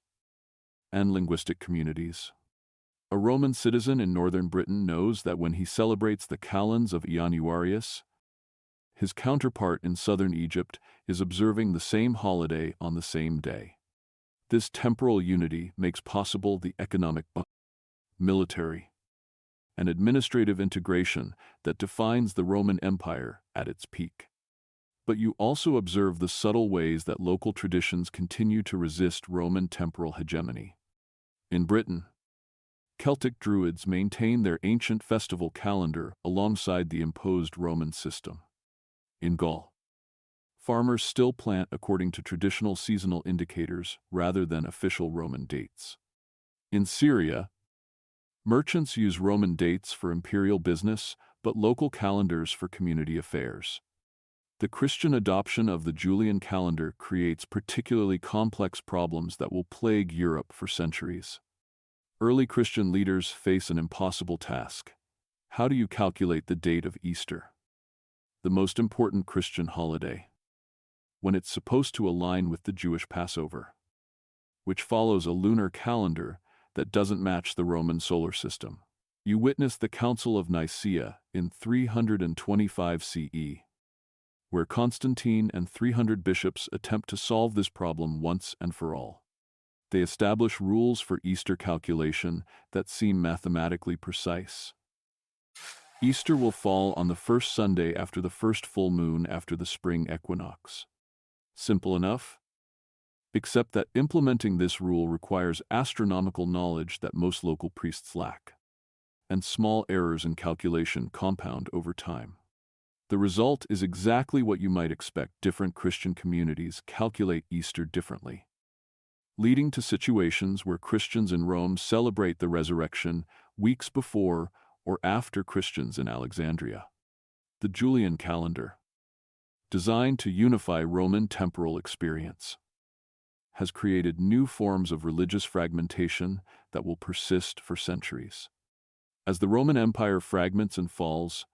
and linguistic communities. A Roman citizen in northern Britain knows that when he celebrates the Kalends of Januarius, his counterpart in southern Egypt is observing the same holiday on the same day. This temporal unity makes possible the economic, military, and administrative integration that defines the Roman Empire at its peak. But you also observe the subtle ways that local traditions continue to resist Roman temporal hegemony. In Britain, Celtic Druids maintain their ancient festival calendar alongside the imposed Roman system. In Gaul, farmers still plant according to traditional seasonal indicators rather than official Roman dates. In Syria, merchants use Roman dates for imperial business, but local calendars for community affairs. The Christian adoption of the Julian calendar creates particularly complex problems that will plague Europe for centuries. Early Christian leaders face an impossible task. How do you calculate the date of Easter, the most important Christian holiday, when it's supposed to align with the Jewish Passover, which follows a lunar calendar that doesn't match the Roman solar system? You witness the Council of Nicaea in 325 CE, where Constantine and 300 bishops attempt to solve this problem once and for all. They establish rules for Easter calculation that seem mathematically precise. Easter will fall on the first Sunday after the first full moon after the spring equinox. Simple enough? Except that implementing this rule requires astronomical knowledge that most local priests lack, and small errors in calculation compound over time. The result is exactly what you might expect: different Christian communities calculate Easter differently, leading to situations where Christians in Rome celebrate the resurrection weeks before or after Christians in Alexandria. The Julian calendar, designed to unify Roman temporal experience, has created new forms of religious fragmentation that will persist for centuries. As the Roman Empire fragments and falls,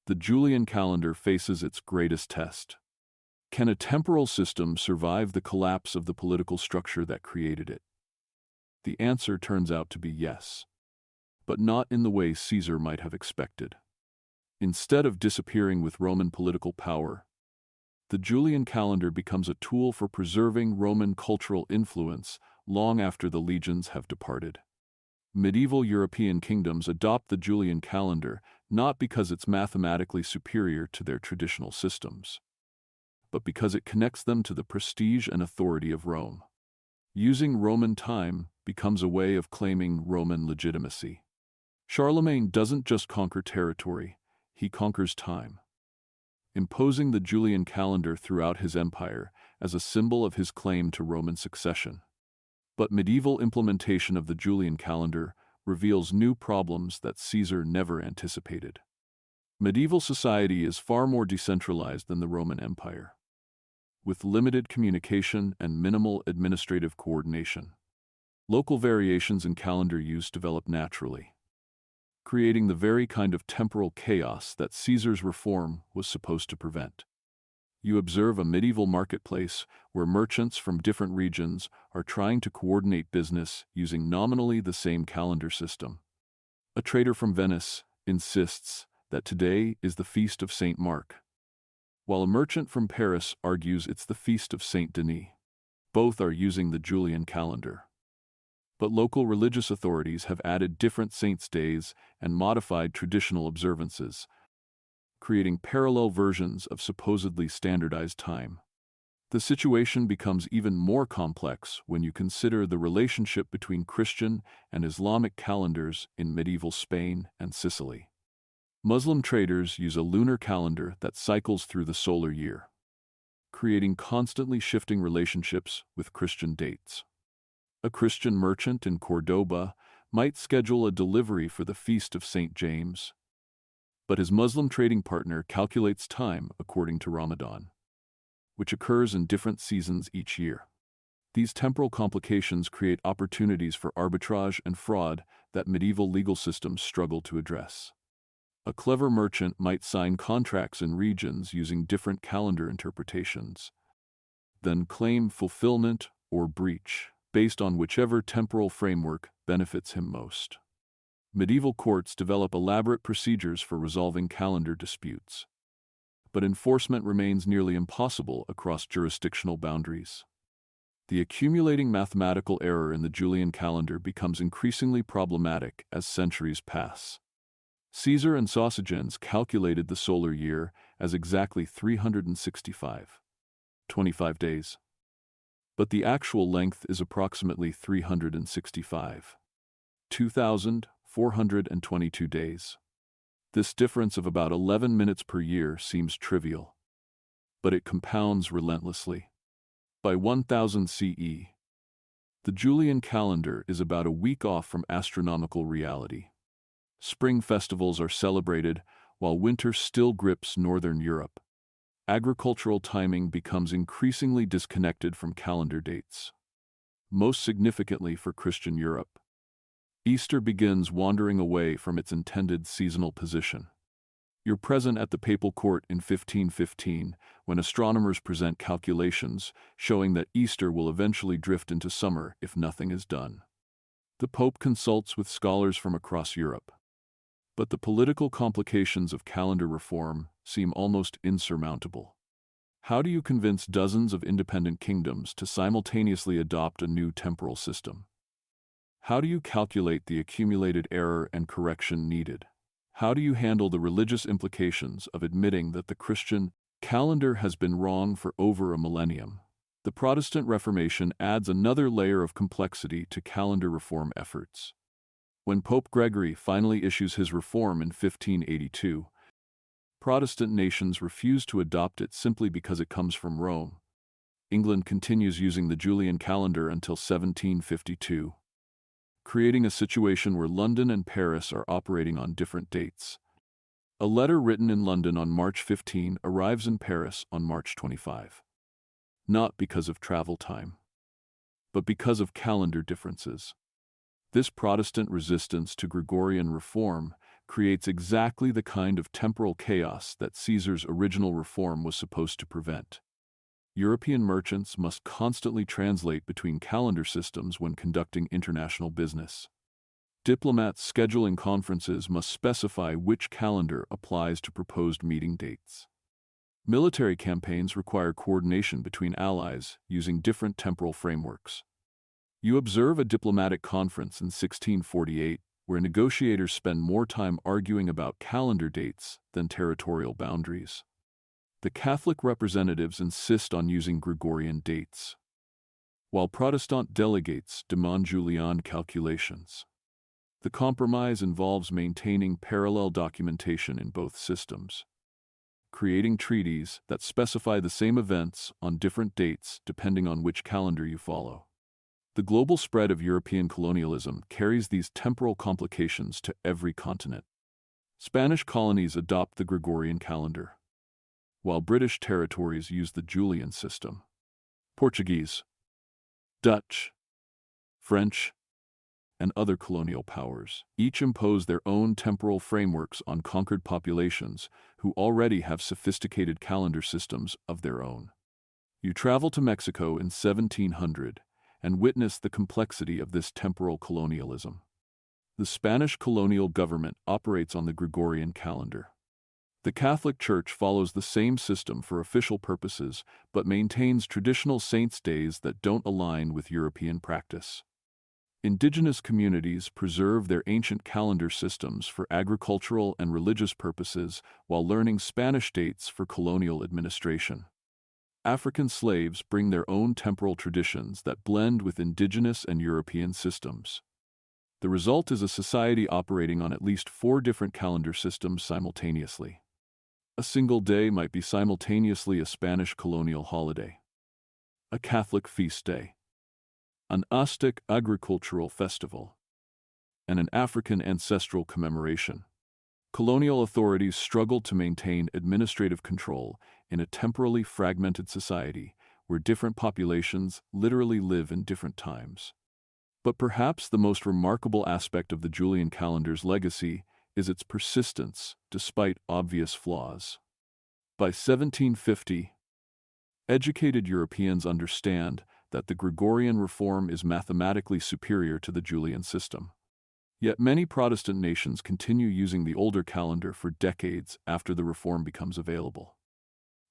the Julian calendar faces its greatest test. Can a temporal system survive the collapse of the political structure that created it? The answer turns out to be yes, but not in the way Caesar might have expected. Instead of disappearing with Roman political power, the Julian calendar becomes a tool for preserving Roman cultural influence long after the legions have departed. Medieval European kingdoms adopt the Julian calendar not because it's mathematically superior to their traditional systems, but because it connects them to the prestige and authority of Rome. Using Roman time becomes a way of claiming Roman legitimacy. Charlemagne doesn't just conquer territory, he conquers time, imposing the Julian calendar throughout his empire as a symbol of his claim to Roman succession. But medieval implementation of the Julian calendar reveals new problems that Caesar never anticipated. Medieval society is far more decentralized than the Roman Empire, with limited communication and minimal administrative coordination. Local variations in calendar use develop naturally. creating the very kind of temporal chaos that Caesar's reform was supposed to prevent. You observe a medieval marketplace where merchants from different regions are trying to coordinate business using nominally the same calendar system. A trader from Venice insists that today is the feast of Saint Mark, while a merchant from Paris argues it's the feast of Saint Denis. Both are using the Julian calendar. But local religious authorities have added different saints' days and modified traditional observances, creating parallel versions of supposedly standardized time. The situation becomes even more complex when you consider the relationship between Christian and Islamic calendars in medieval Spain and Sicily. Muslim traders use a lunar calendar that cycles through the solar year, creating constantly shifting relationships with Christian dates. A Christian merchant in Cordoba might schedule a delivery for the feast of St. James, but his Muslim trading partner calculates time according to Ramadan, which occurs in different seasons each year. These temporal complications create opportunities for arbitrage and fraud that medieval legal systems struggle to address. A clever merchant might sign contracts in regions using different calendar interpretations, then claim fulfillment or breach based on whichever temporal framework benefits him most. Medieval courts develop elaborate procedures for resolving calendar disputes, but enforcement remains nearly impossible across jurisdictional boundaries. The accumulating mathematical error in the Julian calendar becomes increasingly problematic as centuries pass. Caesar and Sosigenes calculated the solar year as exactly 365.25 days, but the actual length is approximately 2,422 days. This difference of about 11 minutes per year seems trivial, but it compounds relentlessly. By 1000 CE, the Julian calendar is about a week off from astronomical reality. Spring festivals are celebrated while winter still grips northern Europe. Agricultural timing becomes increasingly disconnected from calendar dates. Most significantly for Christian Europe, Easter begins wandering away from its intended seasonal position. You're present at the papal court in 1515 when astronomers present calculations showing that Easter will eventually drift into summer if nothing is done. The Pope consults with scholars from across Europe, but the political complications of calendar reform seem almost insurmountable. How do you convince dozens of independent kingdoms to simultaneously adopt a new temporal system? How do you calculate the accumulated error and correction needed? How do you handle the religious implications of admitting that the Christian calendar has been wrong for over a millennium? The Protestant Reformation adds another layer of complexity to calendar reform efforts. When Pope Gregory finally issues his reform in 1582, Protestant nations refuse to adopt it simply because it comes from Rome. England continues using the Julian calendar until 1752. Creating a situation where London and Paris are operating on different dates. A letter written in London on March 15 arrives in Paris on March 25. Not because of travel time, but because of calendar differences. This Protestant resistance to Gregorian reform creates exactly the kind of temporal chaos that Caesar's original reform was supposed to prevent. European merchants must constantly translate between calendar systems when conducting international business. Diplomats scheduling conferences must specify which calendar applies to proposed meeting dates. Military campaigns require coordination between allies using different temporal frameworks. You observe a diplomatic conference in 1648 where negotiators spend more time arguing about calendar dates than territorial boundaries. The Catholic representatives insist on using Gregorian dates, while Protestant delegates demand Julian calculations. The compromise involves maintaining parallel documentation in both systems, creating treaties that specify the same events on different dates depending on which calendar you follow. The global spread of European colonialism carries these temporal complications to every continent. Spanish colonies adopt the Gregorian calendar, while British territories use the Julian system. Portuguese, Dutch, French, and other colonial powers. Each impose their own temporal frameworks on conquered populations who already have sophisticated calendar systems of their own. You travel to Mexico in 1700 and witness the complexity of this temporal colonialism. The Spanish colonial government operates on the Gregorian calendar. The Catholic Church follows the same system for official purposes but maintains traditional saints' days that don't align with European practice. Indigenous communities preserve their ancient calendar systems for agricultural and religious purposes while learning Spanish dates for colonial administration. African slaves bring their own temporal traditions that blend with indigenous and European systems. The result is a society operating on at least 4 different calendar systems simultaneously. A single day might be simultaneously a Spanish colonial holiday, a Catholic feast day, an Aztec agricultural festival, and an African ancestral commemoration. Colonial authorities struggled to maintain administrative control in a temporally fragmented society where different populations literally live in different times. But perhaps the most remarkable aspect of the Julian calendar's legacy is its persistence despite obvious flaws. By 1750, educated Europeans understand that the Gregorian reform is mathematically superior to the Julian system. Yet many Protestant nations continue using the older calendar for decades after the reform becomes available,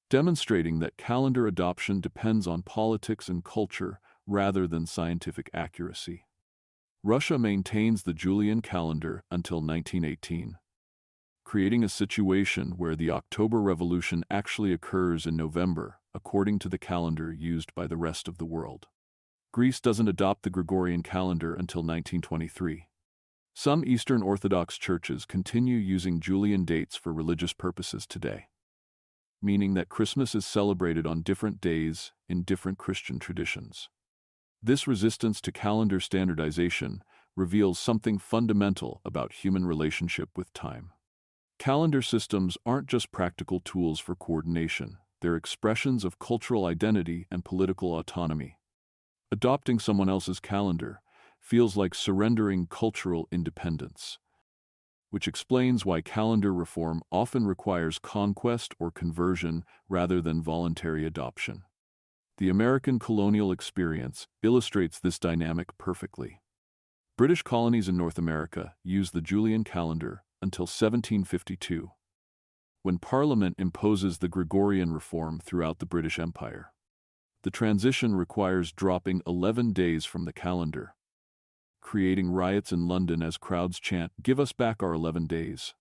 demonstrating that calendar adoption depends on politics and culture rather than scientific accuracy. Russia maintains the Julian calendar until 1918, creating a situation where the October Revolution actually occurs in November, according to the calendar used by the rest of the world. Greece doesn't adopt the Gregorian calendar until 1923. Some Eastern Orthodox churches continue using Julian dates for religious purposes today, meaning that Christmas is celebrated on different days in different Christian traditions. This resistance to calendar standardization reveals something fundamental about human relationship with time. Calendar systems aren't just practical tools for coordination, they're expressions of cultural identity and political autonomy. Adopting someone else's calendar feels like surrendering cultural independence, which explains why calendar reform often requires conquest or conversion rather than voluntary adoption. The American colonial experience illustrates this dynamic perfectly. British colonies in North America used the Julian calendar until 1752, when Parliament imposes the Gregorian reform throughout the British Empire. The transition requires dropping 11 days from the calendar, creating riots in London as crowds chant, "Give us back our 11 days."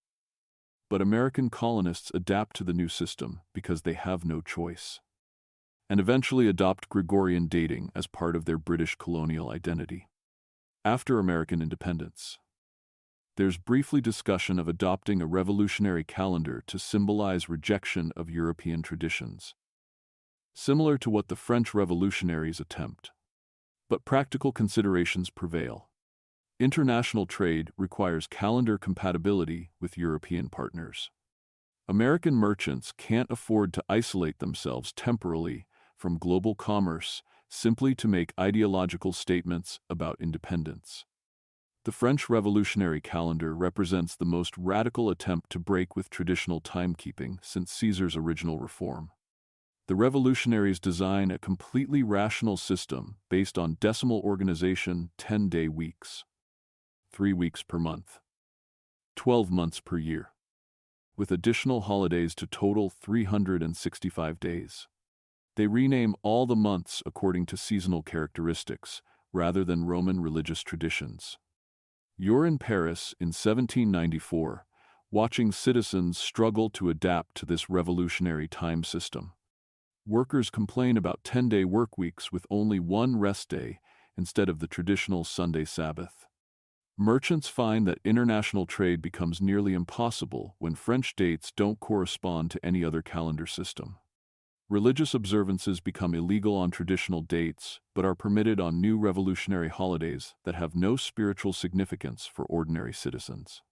But American colonists adapt to the new system because they have no choice, and eventually adopt Gregorian dating as part of their British colonial identity. After American independence, there's briefly discussion of adopting a revolutionary calendar to symbolize rejection of European traditions, similar to what the French revolutionaries attempt. But practical considerations prevail. International trade requires calendar compatibility with European partners. American merchants can't afford to isolate themselves temporally from global commerce simply to make ideological statements about independence. The French revolutionary calendar represents the most radical attempt to break with traditional timekeeping since Caesar's original reform. The revolutionaries design a completely rational system based on decimal organization, 10-day weeks, 3 weeks per month, 12 months per year, with additional holidays to total 365 days. They rename all the months according to seasonal characteristics, rather than Roman religious traditions. You're in Paris in 1794, watching citizens struggle to adapt to this revolutionary time system. Workers complain about 10-day work weeks with only one rest day instead of the traditional Sunday Sabbath. Merchants find that international trade becomes nearly impossible when French dates don't correspond to any other calendar system. Religious observances become illegal on traditional dates, but are permitted on new revolutionary holidays that have no spiritual significance for ordinary citizens.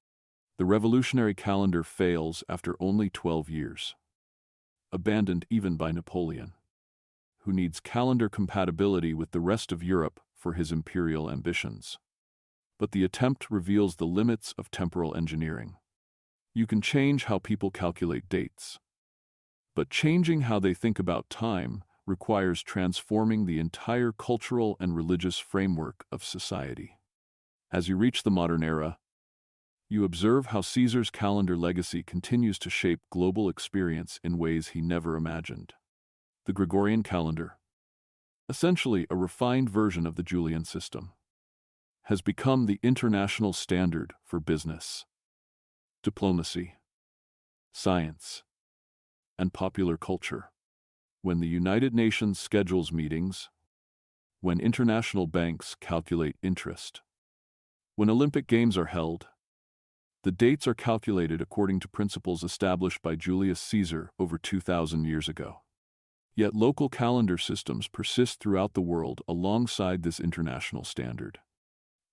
The revolutionary calendar fails after only 12 years, abandoned even by Napoleon, who needs calendar compatibility with the rest of Europe for his imperial ambitions. But the attempt reveals the limits of temporal engineering. You can change how people calculate dates, but changing how they think about time requires transforming the entire cultural and religious framework of society. As you reach the modern era, you observe how Caesar's calendar legacy continues to shape global experience in ways he never imagined. The Gregorian calendar, essentially a refined version of the Julian system, has become the international standard for business, diplomacy, science, and popular culture. When the United Nations schedules meetings, when international banks calculate interest, when Olympic Games are held, the dates are calculated according to principles established by Julius Caesar over 2,000 years ago. Yet local calendar systems persist throughout the world alongside this international standard.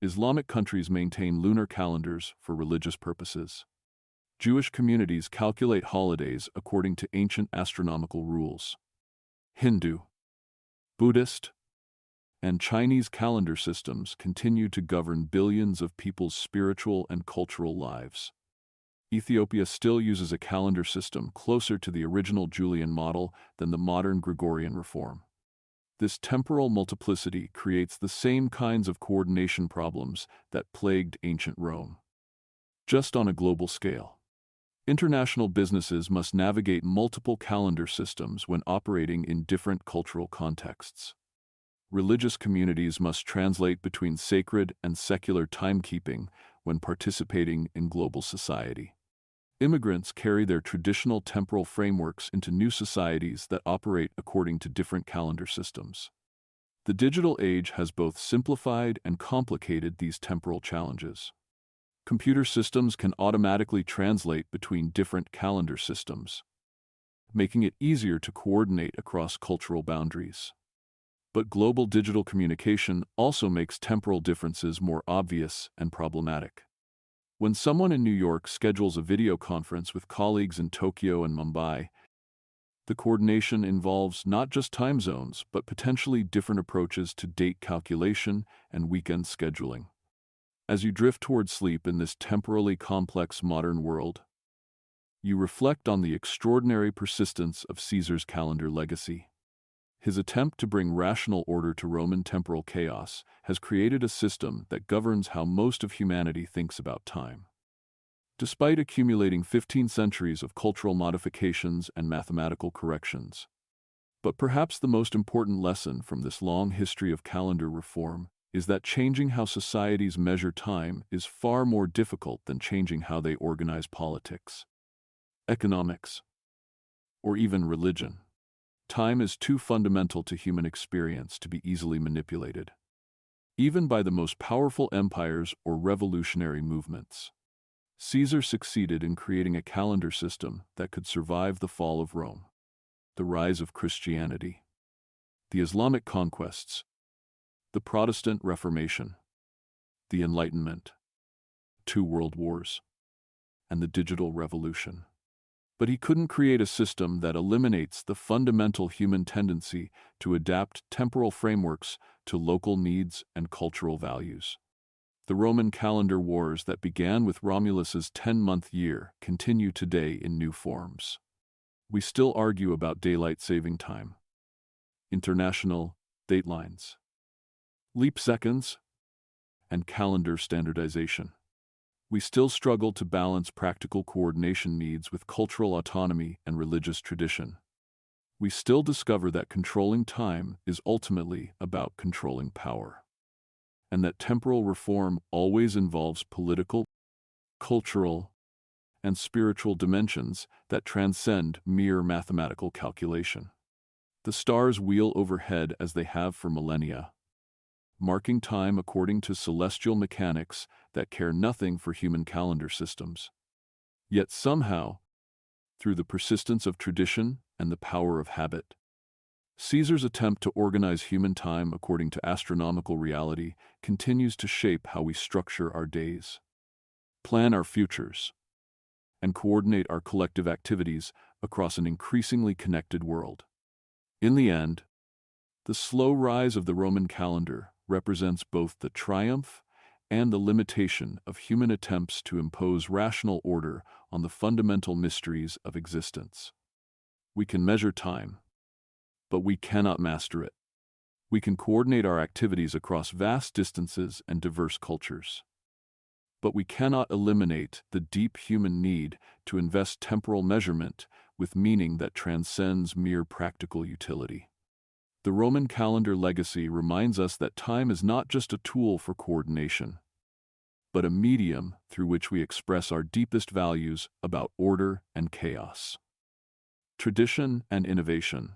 Islamic countries maintain lunar calendars for religious purposes. Jewish communities calculate holidays according to ancient astronomical rules. Hindu, Buddhist, and Chinese calendar systems continue to govern billions of people's spiritual and cultural lives. Ethiopia still uses a calendar system closer to the original Julian model than the modern Gregorian reform. This temporal multiplicity creates the same kinds of coordination problems that plagued ancient Rome, just on a global scale. International businesses must navigate multiple calendar systems when operating in different cultural contexts. Religious communities must translate between sacred and secular timekeeping when participating in global society. Immigrants carry their traditional temporal frameworks into new societies that operate according to different calendar systems. The digital age has both simplified and complicated these temporal challenges. Computer systems can automatically translate between different calendar systems, making it easier to coordinate across cultural boundaries. But global digital communication also makes temporal differences more obvious and problematic. When someone in New York schedules a video conference with colleagues in Tokyo and Mumbai, the coordination involves not just time zones, but potentially different approaches to date calculation and weekend scheduling. As you drift toward sleep in this temporally complex modern world, you reflect on the extraordinary persistence of Caesar's calendar legacy. His attempt to bring rational order to Roman temporal chaos has created a system that governs how most of humanity thinks about time. Despite accumulating 15 centuries of cultural modifications and mathematical corrections, but perhaps the most important lesson from this long history of calendar reform is that changing how societies measure time is far more difficult than changing how they organize politics, economics, or even religion. Time is too fundamental to human experience to be easily manipulated, even by the most powerful empires or revolutionary movements. Caesar succeeded in creating a calendar system that could survive the fall of Rome, the rise of Christianity, the Islamic conquests, the Protestant Reformation, the Enlightenment, 2 world wars, and the digital revolution. But he couldn't create a system that eliminates the fundamental human tendency to adapt temporal frameworks to local needs and cultural values. The Roman calendar wars that began with Romulus's 10-month year continue today in new forms. We still argue about daylight saving time, international datelines, leap seconds, and calendar standardization. We still struggle to balance practical coordination needs with cultural autonomy and religious tradition. We still discover that controlling time is ultimately about controlling power, and that temporal reform always involves political, cultural, and spiritual dimensions that transcend mere mathematical calculation. The stars wheel overhead as they have for millennia, marking time according to celestial mechanics that care nothing for human calendar systems. Yet somehow, through the persistence of tradition and the power of habit, Caesar's attempt to organize human time according to astronomical reality continues to shape how we structure our days, plan our futures, and coordinate our collective activities across an increasingly connected world. In the end, the slow rise of the Roman calendar represents both the triumph and the limitation of human attempts to impose rational order on the fundamental mysteries of existence. We can measure time, but we cannot master it. We can coordinate our activities across vast distances and diverse cultures, but we cannot eliminate the deep human need to invest temporal measurement with meaning that transcends mere practical utility. The Roman calendar legacy reminds us that time is not just a tool for coordination, but a medium through which we express our deepest values about order and chaos. Tradition and innovation.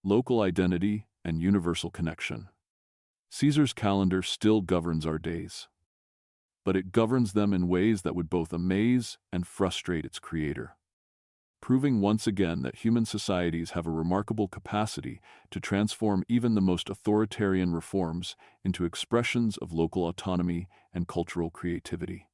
Local identity and universal connection. Caesar's calendar still governs our days, but it governs them in ways that would both amaze and frustrate its creator, proving once again that human societies have a remarkable capacity to transform even the most authoritarian reforms into expressions of local autonomy and cultural creativity.